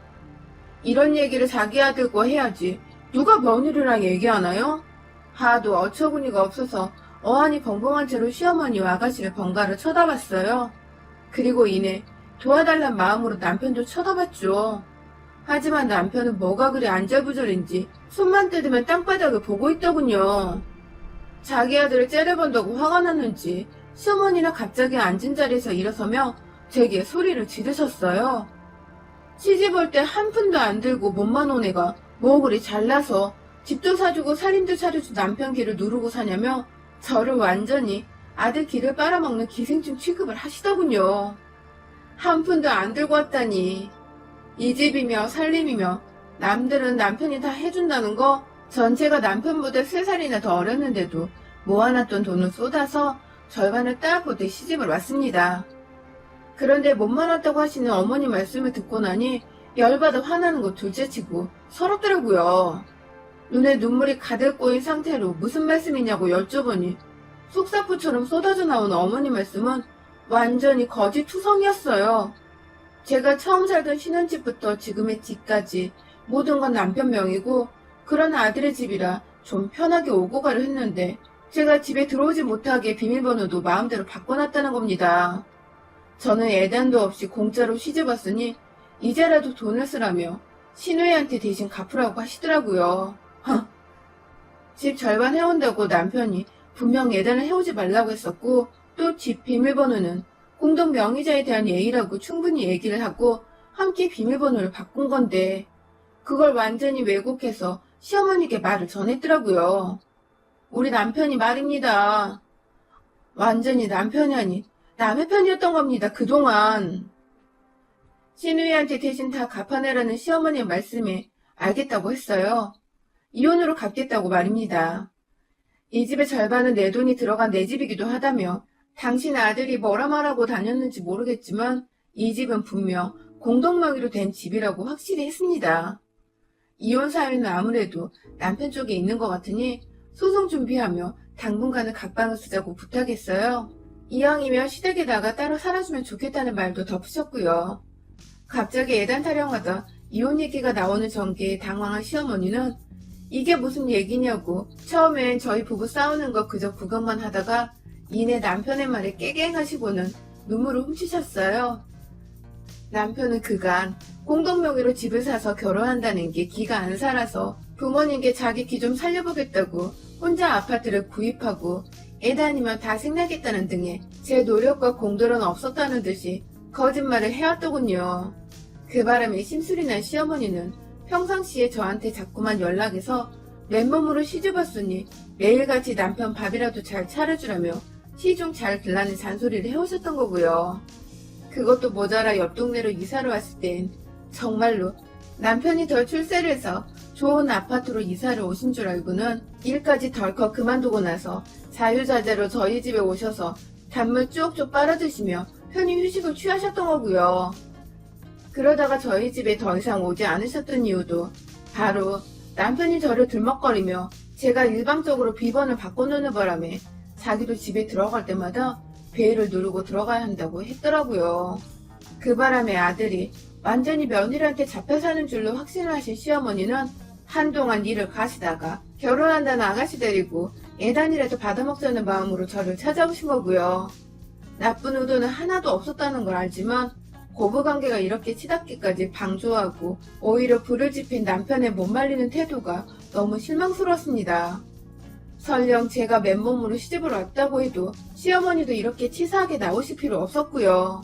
이런 얘기를 자기 아들과 해야지 누가 며느리랑 얘기하나요? 하도 어처구니가 없어서 어안이 벙벙한 채로 시어머니와 아가씨를 번갈아 쳐다봤어요. 그리고 이내 도와달란 마음으로 남편도 쳐다봤죠. 하지만 남편은 뭐가 그리 안절부절인지 손만 뜯으면 땅바닥을 보고 있더군요. 자기 아들을 째려본다고 화가 났는지 시어머니는 갑자기 앉은 자리에서 일어서며 제게 소리를 지르셨어요. 시집 올 때 한 푼도 안 들고 몸만 온 애가 뭐 그리 잘나서 집도 사주고 살림도 차려준 남편 길을 누르고 사냐며 저를 완전히 아들 길을 빨아먹는 기생충 취급을 하시더군요. 한 푼도 안 들고 왔다니. 이 집이며 살림이며 남들은 남편이 다 해준다는 거 전체가 남편보다 3살이나 더 어렸는데도 모아놨던 돈을 쏟아서 절반을 따고 시집을 왔습니다. 그런데 몸만 왔다고 하시는 어머니 말씀을 듣고 나니 열받아 화나는 거 둘째치고 서럽더라고요. 눈에 눈물이 가득 고인 상태로 무슨 말씀이냐고 여쭤보니 속사포처럼 쏟아져 나오는 어머니 말씀은 완전히 거짓투성이었어요. 제가 처음 살던 신혼집부터 지금의 집까지 모든 건 남편 명이고 그런 아들의 집이라 좀 편하게 오고 가려 했는데 제가 집에 들어오지 못하게 비밀번호도 마음대로 바꿔놨다는 겁니다. 저는 애단도 없이 공짜로 시집 왔으니 이제라도 돈을 쓰라며 시누이한테 대신 갚으라고 하시더라고요. 집 절반 해온다고 남편이 분명 애단을 해오지 말라고 했었고 또 집 비밀번호는 공동 명의자에 대한 예의라고 충분히 얘기를 하고 함께 비밀번호를 바꾼 건데 그걸 완전히 왜곡해서 시어머니께 말을 전했더라고요. 우리 남편이 말입니다. 완전히 남편이 아닌 남의 편이었던 겁니다. 그동안. 신우이한테 대신 다 갚아내라는 시어머니의 말씀에 알겠다고 했어요. 이혼으로 갚겠다고 말입니다. 이 집의 절반은 내 돈이 들어간 내 집이기도 하다며 당신 아들이 뭐라 말하고 다녔는지 모르겠지만 이 집은 분명 공동명의로 된 집이라고 확실히 했습니다. 이혼 사유는 아무래도 남편 쪽에 있는 것 같으니 소송 준비하며 당분간은 각방을 쓰자고 부탁했어요. 이왕이면 시댁에다가 따로 살아주면 좋겠다는 말도 덧붙였고요. 갑자기 예단 타령하다 이혼 얘기가 나오는 전개에 당황한 시어머니는 이게 무슨 얘기냐고 처음엔 저희 부부 싸우는 거 그저 구경만 하다가 이내 남편의 말에 깨갱하시고는 눈물을 훔치셨어요. 남편은 그간 공동명의로 집을 사서 결혼한다는 게 기가 안 살아서 부모님께 자기 기 좀 살려보겠다고 혼자 아파트를 구입하고 애다 아니면 다 생나겠다는 등의 제 노력과 공들은 없었다는 듯이 거짓말을 해왔더군요. 그 바람에 심술이 난 시어머니는 평상시에 저한테 자꾸만 연락해서 맨몸으로 시집왔으니 매일같이 남편 밥이라도 잘 차려주라며 시중 잘 길라는 잔소리를 해오셨던 거고요. 그것도 모자라 옆 동네로 이사를 왔을 땐 정말로 남편이 덜 출세를 해서 좋은 아파트로 이사를 오신 줄 알고는 일까지 덜컥 그만두고 나서 자유자재로 저희 집에 오셔서 단물 쭉쭉 빨아드시며 편히 휴식을 취하셨던 거고요. 그러다가 저희 집에 더 이상 오지 않으셨던 이유도 바로 남편이 저를 들먹거리며 제가 일방적으로 비번을 바꿔놓는 바람에 자기도 집에 들어갈 때마다 베일을 누르고 들어가야 한다고 했더라고요. 그 바람에 아들이 완전히 며느리한테 잡혀 사는 줄로 확신을 하신 시어머니는 한동안 일을 가시다가 결혼한다는 아가씨 데리고 예단이라도 받아먹자는 마음으로 저를 찾아오신 거고요. 나쁜 의도는 하나도 없었다는 걸 알지만 고부관계가 이렇게 치닫기까지 방조하고 오히려 불을 지핀 남편의 못 말리는 태도가 너무 실망스러웠습니다. 설령 제가 맨몸으로 시집을 왔다고 해도 시어머니도 이렇게 치사하게 나오실 필요 없었고요.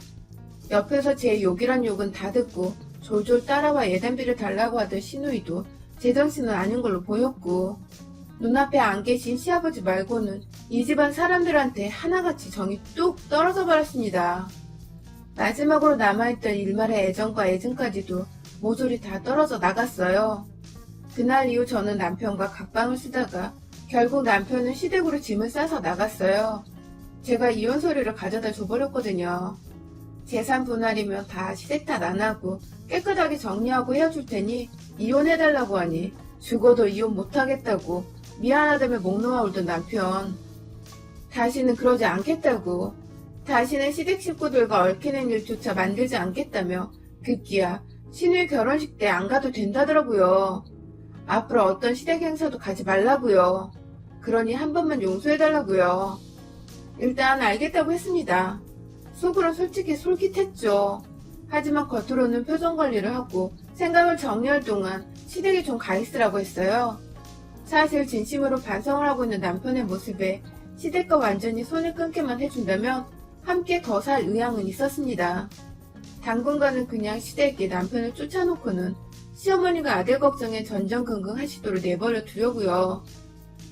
옆에서 제 욕이란 욕은 다 듣고 졸졸 따라와 예단비를 달라고 하던 시누이도 제정신은 아닌 걸로 보였고 눈앞에 안 계신 시아버지 말고는 이 집안 사람들한테 하나같이 정이 뚝 떨어져 버렸습니다. 마지막으로 남아있던 일말의 애정과 애증까지도 모조리 다 떨어져 나갔어요. 그날 이후 저는 남편과 각방을 쓰다가 결국 남편은 시댁으로 짐을 싸서 나갔어요. 제가 이혼 서류를 가져다 줘버렸거든요. 재산 분할이면 다 시댁 탓 안 하고 깨끗하게 정리하고 헤어줄 테니 이혼해달라고 하니 죽어도 이혼 못하겠다고 미안하다며 목 놓아 울던 남편. 다시는 그러지 않겠다고, 다시는 시댁 식구들과 얽히는 일조차 만들지 않겠다며 급기야 신우이 결혼식 때 안 가도 된다더라고요. 앞으로 어떤 시댁 행사도 가지 말라고요. 그러니 한 번만 용서해달라고요. 일단 알겠다고 했습니다. 속으로 솔직히 솔깃했죠. 하지만 겉으로는 표정 관리를 하고 생각을 정리할 동안 시댁에 좀 가 있으라고 했어요. 사실 진심으로 반성을 하고 있는 남편의 모습에 시댁과 완전히 손을 끊기만 해준다면 함께 더 살 의향은 있었습니다. 당분간은 그냥 시댁에 남편을 쫓아놓고는 시어머니가 아들 걱정에 전전긍긍 하시도록 내버려 두려고요.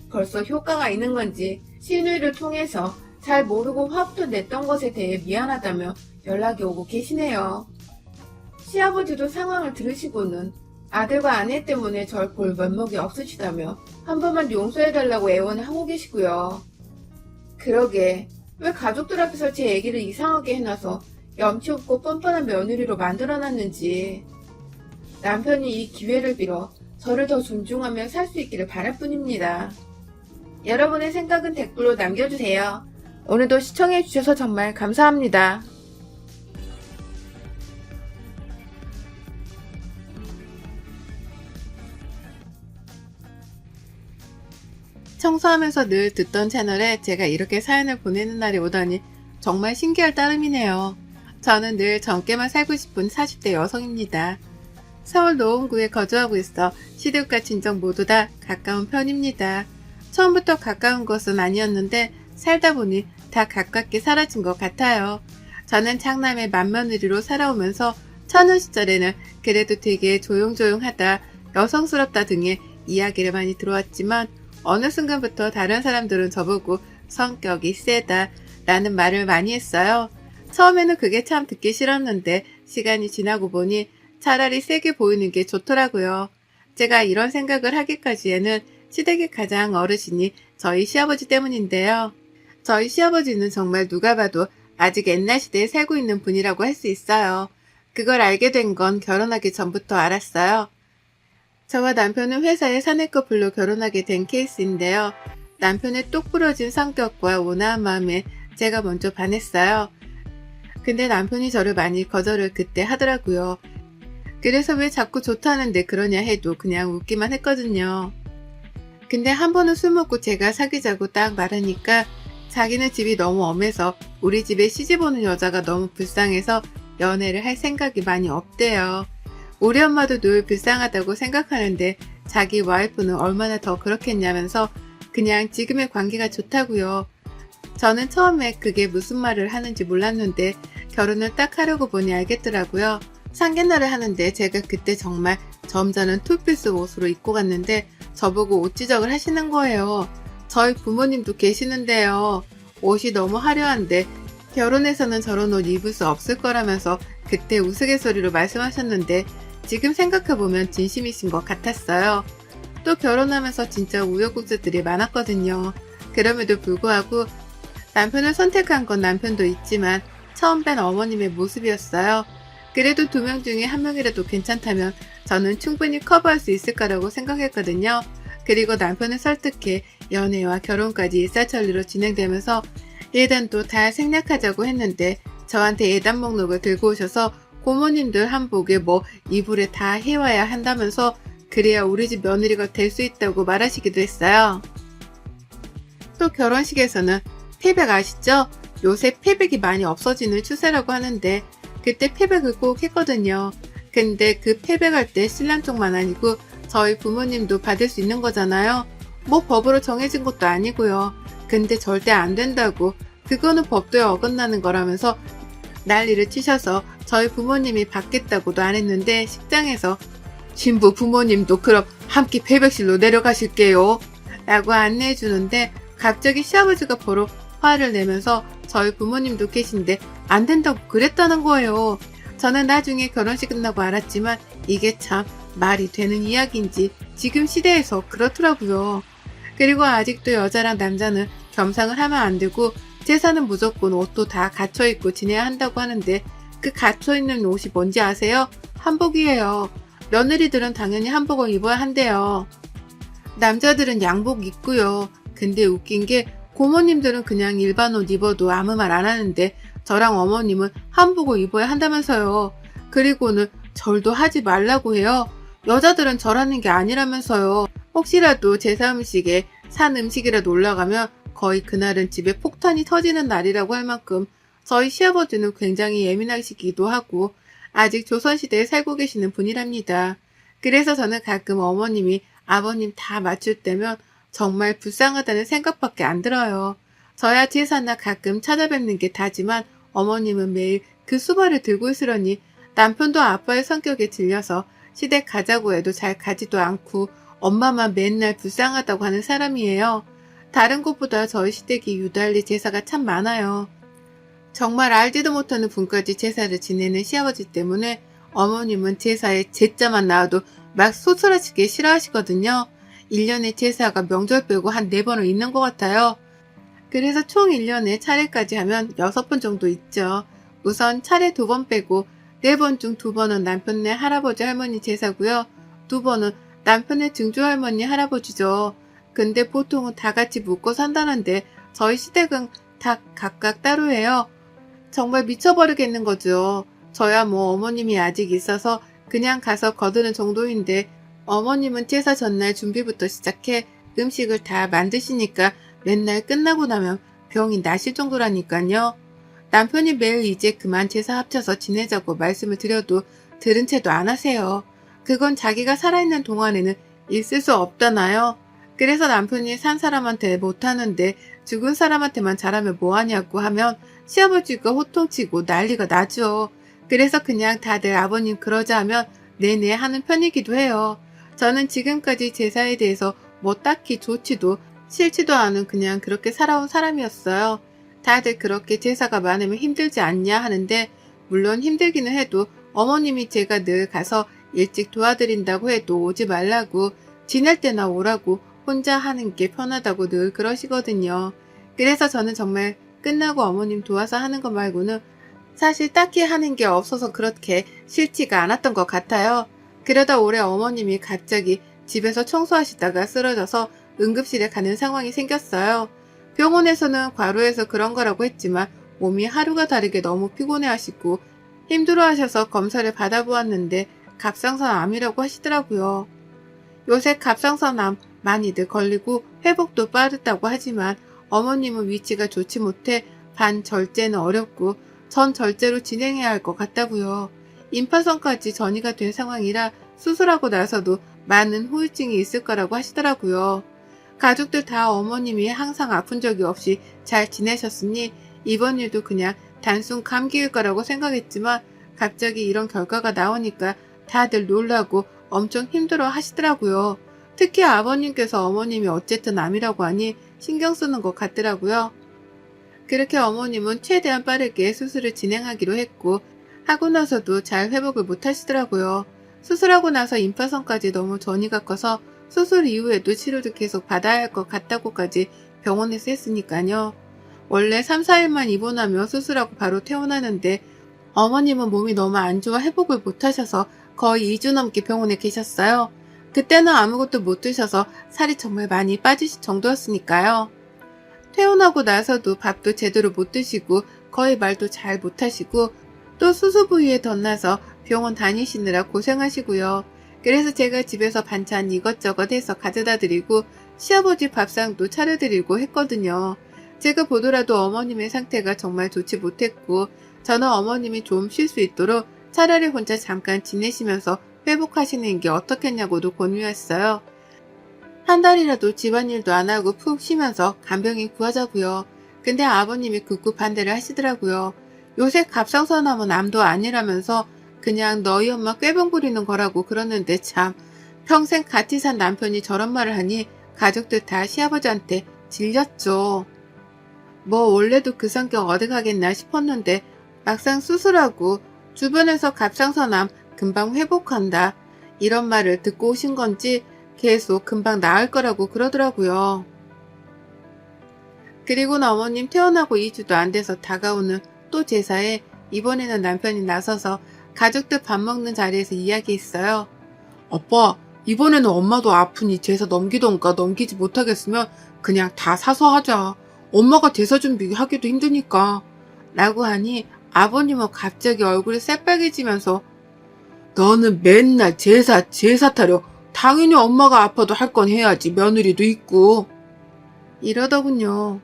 벌써 효과가 있는 건지 시누이를 통해서 잘 모르고 화부터 냈던 것에 대해 미안하다며 연락이 오고 계시네요. 시아버지도 상황을 들으시고는 아들과 아내 때문에 절 볼 면목이 없으시다며 한 번만 용서해달라고 애원을 하고 계시고요. 그러게 왜 가족들 앞에서 제 얘기를 이상하게 해놔서 염치 없고 뻔뻔한 며느리로 만들어놨는지. 남편이 이 기회를 빌어 저를 더 존중하며 살 수 있기를 바랄 뿐입니다. 여러분의 생각은 댓글로 남겨주세요. 오늘도 시청해주셔서 정말 감사합니다. 청소하면서 늘 듣던 채널에 제가 이렇게 사연을 보내는 날이 오다니 정말 신기할 따름이네요. 저는 늘 젊게만 살고 싶은 40대 여성입니다. 서울 노원구에 거주하고 있어 시댁과 친정 모두 다 가까운 편입니다. 처음부터 가까운 것은 아니었는데 살다 보니 다 가깝게 사라진 것 같아요. 저는 장남의 맏며느리로 살아오면서 처녀 시절에는 그래도 되게 조용조용하다, 여성스럽다 등의 이야기를 많이 들어왔지만 어느 순간부터 다른 사람들은 저보고 성격이 세다 라는 말을 많이 했어요. 처음에는 그게 참 듣기 싫었는데 시간이 지나고 보니 차라리 세게 보이는 게 좋더라고요. 제가 이런 생각을 하기까지에는 시댁의 가장 어르신이 저희 시아버지 때문인데요. 저희 시아버지는 정말 누가 봐도 아직 옛날 시대에 살고 있는 분이라고 할 수 있어요. 그걸 알게 된 건 결혼하기 전부터 알았어요. 저와 남편은 회사의 사내 커플로 결혼하게 된 케이스인데요. 남편의 똑부러진 성격과 온화한 마음에 제가 먼저 반했어요. 근데 남편이 저를 많이 거절을 그때 하더라고요. 그래서 왜 자꾸 좋다는데 그러냐 해도 그냥 웃기만 했거든요. 근데 한 번은 술 먹고 제가 사귀자고 딱 말하니까 자기는 집이 너무 엄해서 우리 집에 시집 오는 여자가 너무 불쌍해서 연애를 할 생각이 많이 없대요. 우리 엄마도 늘 불쌍하다고 생각하는데 자기 와이프는 얼마나 더 그렇겠냐면서 그냥 지금의 관계가 좋다고요. 저는 처음에 그게 무슨 말을 하는지 몰랐는데 결혼을 딱 하려고 보니 알겠더라고요. 상견례를 하는데 제가 그때 정말 점잖은 투피스 옷으로 입고 갔는데 저보고 옷 지적을 하시는 거예요. 저희 부모님도 계시는데요. 옷이 너무 화려한데 결혼해서는 저런 옷 입을 수 없을 거라면서 그때 우스갯소리로 말씀하셨는데 지금 생각해보면 진심이신 것 같았어요. 또 결혼하면서 진짜 우여곡절들이 많았거든요. 그럼에도 불구하고 남편을 선택한 건 남편도 있지만 처음 뵌 어머님의 모습이었어요. 그래도 2명 중에 1명이라도 괜찮다면 저는 충분히 커버할 수 있을 거라고 생각했거든요. 그리고 남편을 설득해 연애와 결혼까지 일사천리로 진행되면서 예단도 다 생략하자고 했는데 저한테 예단 목록을 들고 오셔서 고모님들 한복에 뭐 이불에 다 해와야 한다면서 그래야 우리 집 며느리가 될 수 있다고 말하시기도 했어요. 또 결혼식에서는 패백 아시죠? 요새 패백이 많이 없어지는 추세라고 하는데 그때 패백을 꼭 했거든요. 근데 그 패백할 때 신랑 쪽만 아니고 저희 부모님도 받을 수 있는 거잖아요. 뭐 법으로 정해진 것도 아니고요. 근데 절대 안 된다고, 그거는 법도에 어긋나는 거라면서 난리를 치셔서 저희 부모님이 받겠다고도 안 했는데 식장에서 신부 부모님도 그럼 함께 패백실로 내려가실게요 라고 안내해 주는데 갑자기 시아버지가 보러 화를 내면서 저희 부모님도 계신데 안 된다고 그랬다는 거예요. 저는 나중에 결혼식 끝나고 알았지만 이게 참 말이 되는 이야기인지 지금 시대에서 그렇더라고요. 그리고 아직도 여자랑 남자는 겸상을 하면 안 되고 제사는 무조건 옷도 다 갖춰입고 지내야 한다고 하는데 그 갖춰있는 옷이 뭔지 아세요? 한복이에요. 며느리들은 당연히 한복을 입어야 한대요. 남자들은 양복 입고요. 근데 웃긴 게 고모님들은 그냥 일반 옷 입어도 아무 말 안 하는데 저랑 어머님은 한복을 입어야 한다면서요. 그리고는 절도 하지 말라고 해요. 여자들은 절하는 게 아니라면서요. 혹시라도 제사 음식에 산 음식이라도 올라가면 거의 그날은 집에 폭탄이 터지는 날이라고 할 만큼 저희 시아버지는 굉장히 예민하시기도 하고 아직 조선시대에 살고 계시는 분이랍니다. 그래서 저는 가끔 어머님이 아버님 다 맞출 때면 정말 불쌍하다는 생각밖에 안 들어요. 저야 제사나 가끔 찾아뵙는 게 다지만 어머님은 매일 그 수발을 들고 있으려니 남편도 아빠의 성격에 질려서 시댁 가자고 해도 잘 가지도 않고 엄마만 맨날 불쌍하다고 하는 사람이에요. 다른 곳보다 저희 시댁이 유달리 제사가 참 많아요. 정말 알지도 못하는 분까지 제사를 지내는 시아버지 때문에 어머님은 제사에 제자만 나와도 막 소스라치게 싫어하시거든요. 1년에 제사가 명절 빼고 한 4번은 있는 것 같아요. 그래서 총 1년에 차례까지 하면 6번 정도 있죠. 우선 차례 2번 빼고 4번 중 2번은 남편네 할아버지 할머니 제사고요. 2번은 남편의 증조 할머니 할아버지죠. 근데 보통은 다 같이 묵고 산다는데 저희 시댁은 다 각각 따로 해요. 정말 미쳐버리겠는 거죠. 저야 뭐 어머님이 아직 있어서 그냥 가서 거두는 정도인데 어머님은 제사 전날 준비부터 시작해 음식을 다 만드시니까 맨날 끝나고 나면 병이 나실 정도라니까요. 남편이 매일 이제 그만 제사 합쳐서 지내자고 말씀을 드려도 들은 채도 안 하세요. 그건 자기가 살아있는 동안에는 있을 수 없잖아요. 그래서 남편이 산 사람한테 못하는데 죽은 사람한테만 잘하면 뭐하냐고 하면 시아버지가 호통치고 난리가 나죠. 그래서 그냥 다들 아버님 그러자 하면 내내 하는 편이기도 해요. 저는 지금까지 제사에 대해서 뭐 딱히 좋지도 싫지도 않은 그냥 그렇게 살아온 사람이었어요. 다들 그렇게 제사가 많으면 힘들지 않냐 하는데 물론 힘들기는 해도 어머님이 제가 늘 가서 일찍 도와드린다고 해도 오지 말라고 지낼 때나 오라고 혼자 하는 게 편하다고 늘 그러시거든요. 그래서 저는 정말 끝나고 어머님 도와서 하는 거 말고는 사실 딱히 하는 게 없어서 그렇게 싫지가 않았던 것 같아요. 그러다 올해 어머님이 갑자기 집에서 청소하시다가 쓰러져서 응급실에 가는 상황이 생겼어요. 병원에서는 과로해서 그런 거라고 했지만 몸이 하루가 다르게 너무 피곤해하시고 힘들어하셔서 검사를 받아보았는데 갑상선 암이라고 하시더라고요. 요새 갑상선 암 많이들 걸리고 회복도 빠르다고 하지만 어머님은 위치가 좋지 못해 반절제는 어렵고 전절제로 진행해야 할 것 같다고요. 임파선까지 전이가 된 상황이라 수술하고 나서도 많은 후유증이 있을 거라고 하시더라고요. 가족들 다 어머님이 항상 아픈 적이 없이 잘 지내셨으니 이번 일도 그냥 단순 감기일 거라고 생각했지만 갑자기 이런 결과가 나오니까 다들 놀라고 엄청 힘들어 하시더라고요. 특히 아버님께서 어머님이 어쨌든 암이라고 하니 신경 쓰는 것 같더라고요. 그렇게 어머님은 최대한 빠르게 수술을 진행하기로 했고 하고 나서도 잘 회복을 못 하시더라고요. 수술하고 나서 임파선까지 너무 전이가 커서 수술 이후에도 치료를 계속 받아야 할 것 같다고까지 병원에서 했으니까요. 원래 3, 4일만 입원하며 수술하고 바로 퇴원하는데 어머님은 몸이 너무 안 좋아 회복을 못 하셔서 거의 2주 넘게 병원에 계셨어요. 그때는 아무것도 못 드셔서 살이 정말 많이 빠지실 정도였으니까요. 퇴원하고 나서도 밥도 제대로 못 드시고 거의 말도 잘 못하시고 또 수술 부위에 덧나서 병원 다니시느라 고생하시고요. 그래서 제가 집에서 반찬 이것저것 해서 가져다 드리고 시아버지 밥상도 차려드리고 했거든요. 제가 보더라도 어머님의 상태가 정말 좋지 못했고 저는 어머님이 좀 쉴 수 있도록 차라리 혼자 잠깐 지내시면서 회복하시는 게 어떻겠냐고도 권유했어요. 한 달이라도 집안일도 안 하고 푹 쉬면서 간병인 구하자고요. 근데 아버님이 극구 반대를 하시더라고요. 요새 갑상선암은 암도 아니라면서 그냥 너희 엄마 꾀병 부리는 거라고 그러는데 참 평생 같이 산 남편이 저런 말을 하니 가족들 다 시아버지한테 질렸죠. 뭐 원래도 그 성격 어디 가겠나 싶었는데 막상 수술하고 주변에서 갑상선암 금방 회복한다 이런 말을 듣고 오신 건지 계속 금방 나을 거라고 그러더라고요. 그리고는 어머님 퇴원하고 2주도 안 돼서 다가오는 또 제사에 이번에는 남편이 나서서 가족들 밥 먹는 자리에서 이야기했어요. 아빠, 이번에는 엄마도 아프니 제사 넘기던가 넘기지 못하겠으면 그냥 다 사서 하자. 엄마가 제사 준비하기도 힘드니까. 라고 하니 아버님은 갑자기 얼굴이 새빨개지면서 너는 맨날 제사 타려. 당연히 엄마가 아파도 할 건 해야지. 며느리도 있고. 이러더군요.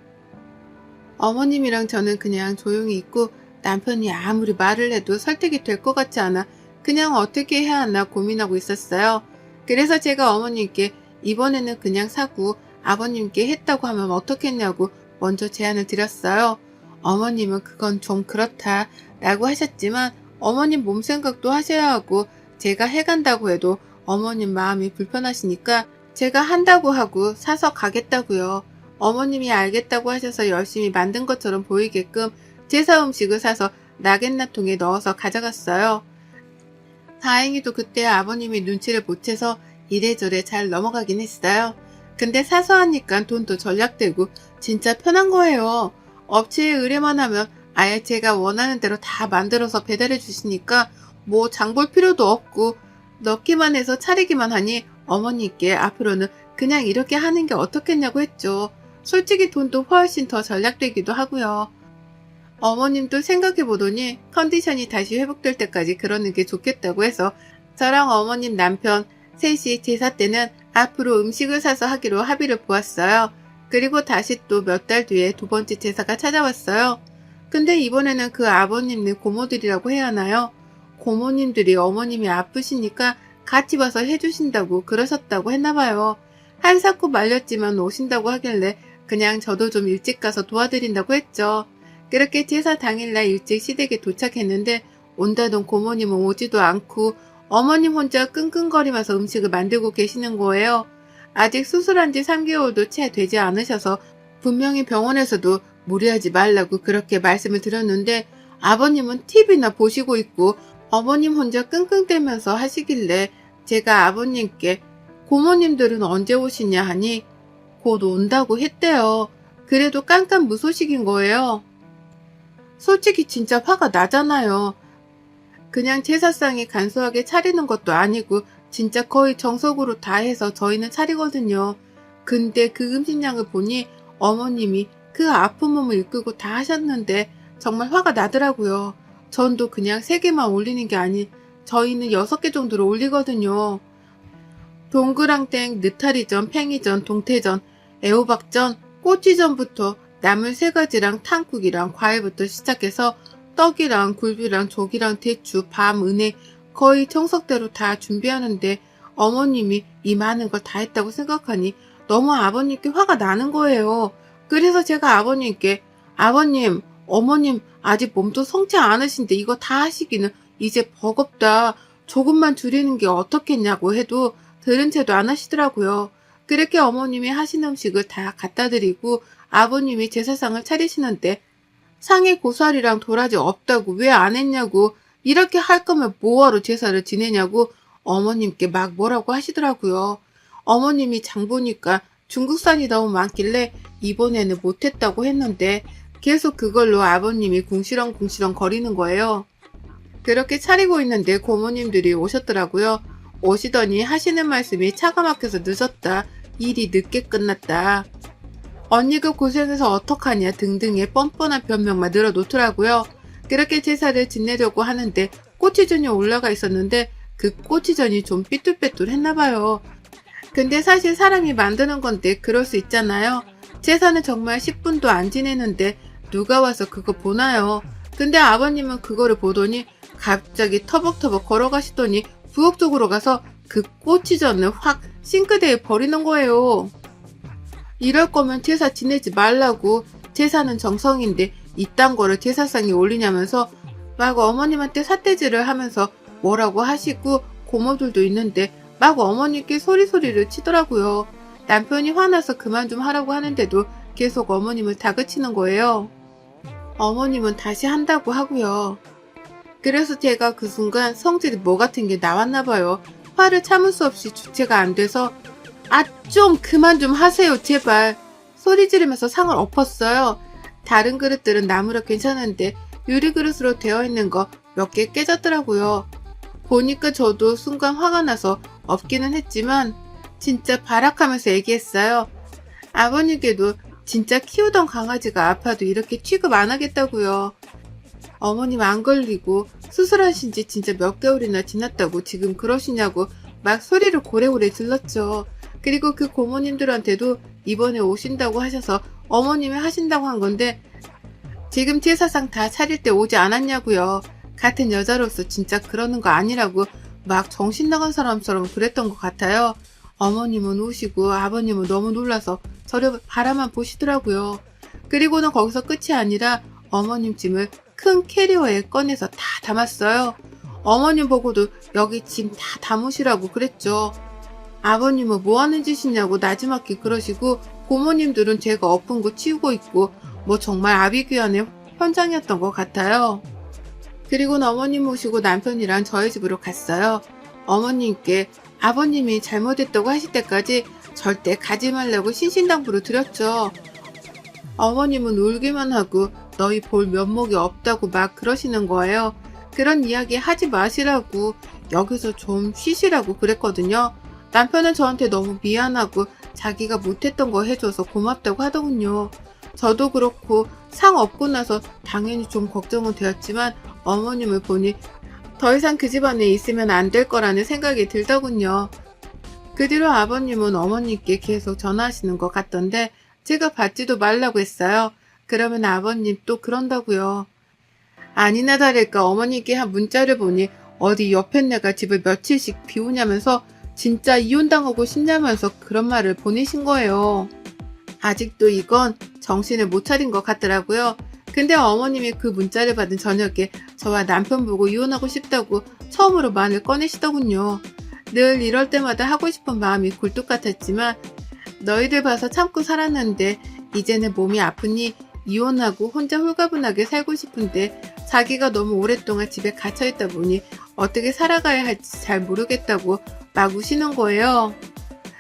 어머님이랑 저는 그냥 조용히 있고 남편이 아무리 말을 해도 설득이 될 것 같지 않아 그냥 어떻게 해야 하나 고민하고 있었어요. 그래서 제가 어머님께 이번에는 그냥 사고 아버님께 했다고 하면 어떻겠냐고 먼저 제안을 드렸어요. 어머님은 그건 좀 그렇다 라고 하셨지만 어머님 몸 생각도 하셔야 하고 제가 해간다고 해도 어머님 마음이 불편하시니까 제가 한다고 하고 사서 가겠다고요. 어머님이 알겠다고 하셔서 열심히 만든 것처럼 보이게끔 제사 음식을 사서 나갯나통에 넣어서 가져갔어요. 다행히도 그때 아버님이 눈치를 못 채서 이래저래 잘 넘어가긴 했어요. 근데 사서 하니까 돈도 절약되고 진짜 편한 거예요. 업체에 의뢰만 하면 아예 제가 원하는 대로 다 만들어서 배달해 주시니까 뭐 장 볼 필요도 없고 넣기만 해서 차리기만 하니 어머니께 앞으로는 그냥 이렇게 하는 게 어떻겠냐고 했죠. 솔직히 돈도 훨씬 더 절약되기도 하고요. 어머님도 생각해보더니 컨디션이 다시 회복될 때까지 그러는 게 좋겠다고 해서 저랑 어머님 남편 셋이 제사 때는 앞으로 음식을 사서 하기로 합의를 보았어요. 그리고 다시 또 몇 달 뒤에 두 번째 제사가 찾아왔어요. 근데 이번에는 그 아버님네 고모들이라고 해야 하나요? 고모님들이 어머님이 아프시니까 같이 와서 해주신다고 그러셨다고 했나봐요. 한사코 말렸지만 오신다고 하길래 그냥 저도 좀 일찍 가서 도와드린다고 했죠. 그렇게 제사 당일날 일찍 시댁에 도착했는데 온다던 고모님은 오지도 않고 어머님 혼자 끙끙거리면서 음식을 만들고 계시는 거예요. 아직 수술한 지 3개월도 채 되지 않으셔서 분명히 병원에서도 무리하지 말라고 그렇게 말씀을 드렸는데 아버님은 TV나 보시고 있고 어머님 혼자 끙끙대면서 하시길래 제가 아버님께 고모님들은 언제 오시냐 하니 곧 온다고 했대요. 그래도 깜깜무소식인 거예요. 솔직히 진짜 화가 나잖아요. 그냥 제사상에 간소하게 차리는 것도 아니고 진짜 거의 정석으로 다 해서 저희는 차리거든요. 근데 그 음식량을 보니 어머님이 그 아픈 몸을 이끌고 다 하셨는데 정말 화가 나더라고요. 전도 그냥 3개만 올리는 게 아닌 저희는 6개 정도로 올리거든요. 동그랑땡, 느타리전, 팽이전, 동태전, 애호박전, 꼬치전부터 나물 3가지랑 탕국이랑 과일부터 시작해서 떡이랑 굴비랑 조기랑 대추, 밤, 은행 거의 정석대로 다 준비하는데 어머님이 이 많은 걸 다 했다고 생각하니 너무 아버님께 화가 나는 거예요. 그래서 제가 아버님께 아버님, 어머님 아직 몸도 성치 않으신데 이거 다 하시기는 이제 버겁다. 조금만 줄이는 게 어떻겠냐고 해도 들은 채도 안 하시더라고요. 그렇게 어머님이 하신 음식을 다 갖다 드리고 아버님이 제사상을 차리시는데 상에 고사리랑 도라지 없다고 왜 안 했냐고 이렇게 할 거면 뭐하러 제사를 지내냐고 어머님께 막 뭐라고 하시더라고요. 어머님이 장 보니까 중국산이 너무 많길래 이번에는 못했다고 했는데 계속 그걸로 아버님이 궁시렁궁시렁 거리는 거예요. 그렇게 차리고 있는데 고모님들이 오셨더라고요. 오시더니 하시는 말씀이 차가 막혀서 늦었다. 일이 늦게 끝났다. 언니가 고생해서 어떡하냐 등등의 뻔뻔한 변명만 늘어놓더라고요. 그렇게 제사를 지내려고 하는데 꼬치전이 올라가 있었는데 그 꼬치전이 좀 삐뚤빼뚤 했나봐요. 근데 사실 사람이 만드는 건데 그럴 수 있잖아요. 제사는 정말 10분도 안 지내는데 누가 와서 그거 보나요. 근데 아버님은 그거를 보더니 갑자기 터벅터벅 걸어가시더니 부엌 쪽으로 가서 그 꼬치전을 확 싱크대에 버리는 거예요. 이럴 거면 제사 지내지 말라고. 제사는 정성인데 이딴 거를 제사상에 올리냐면서 막 어머님한테 삿대질을 하면서 뭐라고 하시고 고모들도 있는데 막 어머님께 소리소리를 치더라고요. 남편이 화나서 그만 좀 하라고 하는데도 계속 어머님을 다그치는 거예요. 어머님은 다시 한다고 하고요. 그래서 제가 그 순간 성질이 뭐 같은 게 나왔나 봐요. 화를 참을 수 없이 주체가 안 돼서 아 좀 그만 좀 하세요 제발 소리 지르면서 상을 엎었어요. 다른 그릇들은 나무라 괜찮은데 유리 그릇으로 되어 있는 거 몇 개 깨졌더라고요. 보니까 저도 순간 화가 나서 엎기는 했지만 진짜 발악하면서 얘기했어요. 아버님께도 진짜 키우던 강아지가 아파도 이렇게 취급 안 하겠다고요. 어머님 안 걸리고 수술하신 지 진짜 몇 개월이나 지났다고 지금 그러시냐고 막 소리를 고래고래 질렀죠. 그리고 그 고모님들한테도 이번에 오신다고 하셔서 어머님이 하신다고 한 건데 지금 제사상 다 차릴 때 오지 않았냐고요. 같은 여자로서 진짜 그러는 거 아니라고 막 정신 나간 사람처럼 그랬던 것 같아요. 어머님은 우시고 아버님은 너무 놀라서 저를 바라만 보시더라고요. 그리고는 거기서 끝이 아니라 어머님 짐을 큰 캐리어에 꺼내서 다 담았어요. 어머님 보고도 여기 짐 다 담으시라고 그랬죠. 아버님은 뭐 하는 짓이냐고 나지막히 그러시고 고모님들은 제가 엎은 거 치우고 있고 뭐 정말 아비규환의 현장이었던 것 같아요. 그리고는 어머님 모시고 남편이랑 저희 집으로 갔어요. 어머님께 아버님이 잘못했다고 하실 때까지 절대 가지 말라고 신신당부를 드렸죠. 어머님은 울기만 하고 너희 볼 면목이 없다고 막 그러시는 거예요. 그런 이야기 하지 마시라고 여기서 좀 쉬시라고 그랬거든요. 남편은 저한테 너무 미안하고 자기가 못했던 거 해줘서 고맙다고 하더군요. 저도 그렇고 상 얻고 나서 당연히 좀 걱정은 되었지만 어머님을 보니 더 이상 그 집안에 있으면 안 될 거라는 생각이 들더군요. 그 뒤로 아버님은 어머님께 계속 전화하시는 것 같던데 제가 받지도 말라고 했어요. 그러면 아버님 또 그런다고요. 아니나 다를까 어머니께 한 문자를 보니 어디 옆에 내가 집을 며칠씩 비우냐면서 진짜 이혼당하고 싶냐면서 그런 말을 보내신 거예요. 아직도 이건 정신을 못 차린 것 같더라고요. 근데 어머님이 그 문자를 받은 저녁에 저와 남편 보고 이혼하고 싶다고 처음으로 말을 꺼내시더군요. 늘 이럴 때마다 하고 싶은 마음이 굴뚝 같았지만 너희들 봐서 참고 살았는데 이제는 몸이 아프니 이혼하고 혼자 홀가분하게 살고 싶은데 자기가 너무 오랫동안 집에 갇혀있다 보니 어떻게 살아가야 할지 잘 모르겠다고 막 우시는 거예요.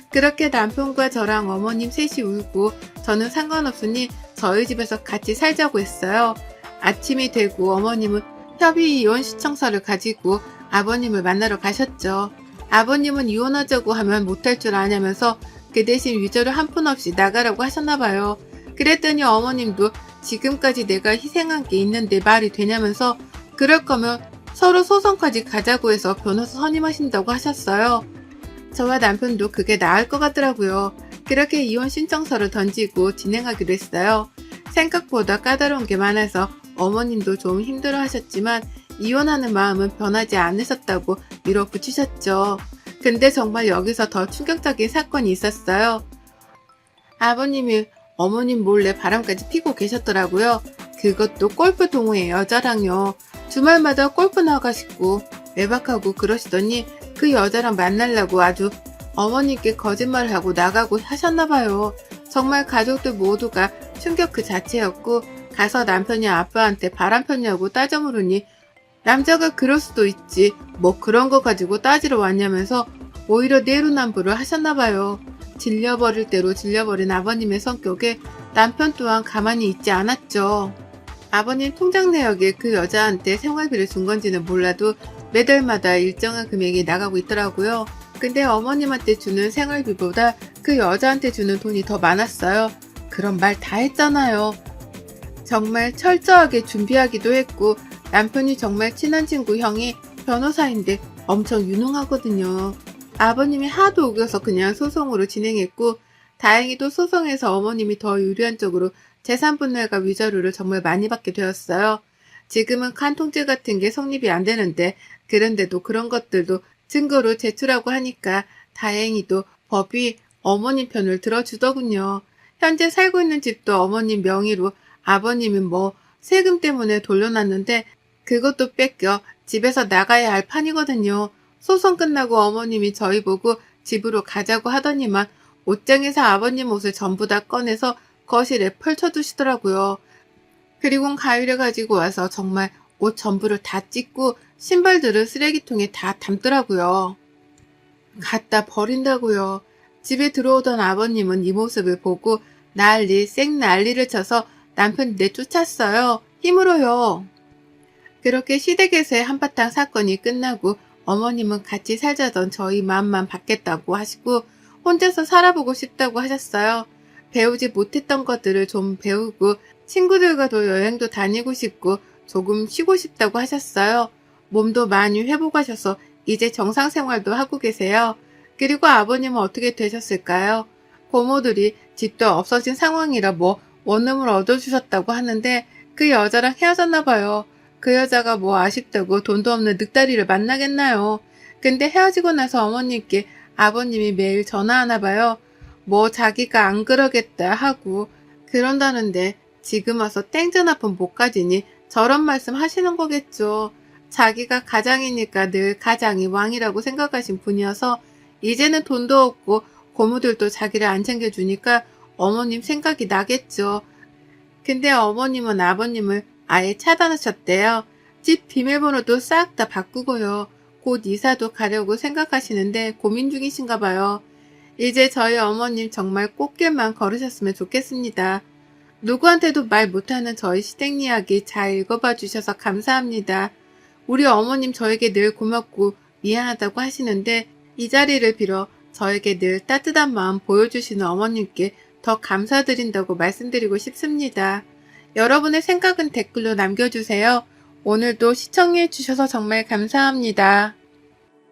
그렇게 남편과 저랑 어머님 셋이 울고 저는 상관없으니 저희 집에서 같이 살자고 했어요. 아침이 되고 어머님은 협의 이혼 신청서를 가지고 아버님을 만나러 가셨죠. 아버님은 이혼하자고 하면 못할 줄 아냐면서 그 대신 위조를 한 푼 없이 나가라고 하셨나봐요. 그랬더니 어머님도 지금까지 내가 희생한 게 있는데 말이 되냐면서 그럴 거면 서로 소송까지 가자고 해서 변호사 선임하신다고 하셨어요. 저와 남편도 그게 나을 것 같더라고요. 그렇게 이혼 신청서를 던지고 진행하기로 했어요. 생각보다 까다로운 게 많아서 어머님도 좀 힘들어 하셨지만 이혼하는 마음은 변하지 않으셨다고 밀어붙이셨죠. 근데 정말 여기서 더 충격적인 사건이 있었어요. 아버님이 어머님 몰래 바람까지 피고 계셨더라고요. 그것도 골프 동호회 여자랑요. 주말마다 골프 나가시고 외박하고 그러시더니 그 여자랑 만나려고 아주 어머님께 거짓말을 하고 나가고 하셨나봐요. 정말 가족들 모두가 충격 그 자체였고 가서 남편이 아빠한테 바람 폈냐고 따져 물으니 남자가 그럴 수도 있지 뭐 그런 거 가지고 따지러 왔냐면서 오히려 내로남불을 하셨나봐요. 질려버릴 대로 질려버린 아버님의 성격에 남편 또한 가만히 있지 않았죠. 아버님 통장 내역에 그 여자한테 생활비를 준 건지는 몰라도 매달마다 일정한 금액이 나가고 있더라고요. 근데 어머님한테 주는 생활비보다 그 여자한테 주는 돈이 더 많았어요. 그런 말 다 했잖아요. 정말 철저하게 준비하기도 했고 남편이 정말 친한 친구 형이 변호사인데 엄청 유능하거든요. 아버님이 하도 우겨서 그냥 소송으로 진행했고 다행히도 소송에서 어머님이 더 유리한 쪽으로 재산분할과 위자료를 정말 많이 받게 되었어요. 지금은 칸통죄 같은 게 성립이 안 되는데 그런데도 그런 것들도 증거로 제출하고 하니까 다행히도 법이 어머님 편을 들어주더군요. 현재 살고 있는 집도 어머님 명의로 아버님은 뭐 세금 때문에 돌려놨는데 그것도 뺏겨 집에서 나가야 할 판이거든요. 소송 끝나고 어머님이 저희 보고 집으로 가자고 하더니만 옷장에서 아버님 옷을 전부 다 꺼내서 거실에 펼쳐두시더라고요. 그리고 가위를 가지고 와서 정말 옷 전부를 다 찢고 신발들을 쓰레기통에 다 담더라고요. 갖다 버린다고요. 집에 들어오던 아버님은 이 모습을 보고 생난리를 쳐서 남편 내쫓았어요. 힘으로요. 그렇게 시댁에서의 한바탕 사건이 끝나고 어머님은 같이 살자던 저희 마음만 받겠다고 하시고 혼자서 살아보고 싶다고 하셨어요. 배우지 못했던 것들을 좀 배우고 친구들과도 여행도 다니고 싶고 조금 쉬고 싶다고 하셨어요. 몸도 많이 회복하셔서 이제 정상생활도 하고 계세요. 그리고 아버님은 어떻게 되셨을까요? 고모들이 집도 없어진 상황이라 뭐 원룸을 얻어주셨다고 하는데 그 여자랑 헤어졌나 봐요. 그 여자가 뭐 아쉽다고 돈도 없는 늑다리를 만나겠나요? 근데 헤어지고 나서 어머님께 아버님이 매일 전화하나 봐요. 뭐 자기가 안 그러겠다 하고 그런다는데 지금 와서 땡전 아픈 못 가지니 저런 말씀 하시는 거겠죠. 자기가 가장이니까 늘 가장이 왕이라고 생각하신 분이어서 이제는 돈도 없고 고모들도 자기를 안 챙겨주니까 어머님 생각이 나겠죠. 근데 어머님은 아버님을 아예 차단하셨대요. 집 비밀번호도 싹 다 바꾸고요. 곧 이사도 가려고 생각하시는데 고민 중이신가 봐요. 이제 저희 어머님 정말 꽃길만 걸으셨으면 좋겠습니다. 누구한테도 말 못하는 저희 시댁 이야기 잘 읽어봐 주셔서 감사합니다. 우리 어머님 저에게 늘 고맙고 미안하다고 하시는데 이 자리를 빌어 저에게 늘 따뜻한 마음 보여주시는 어머님께 더 감사드린다고 말씀드리고 싶습니다. 여러분의 생각은 댓글로 남겨주세요. 오늘도 시청해 주셔서 정말 감사합니다.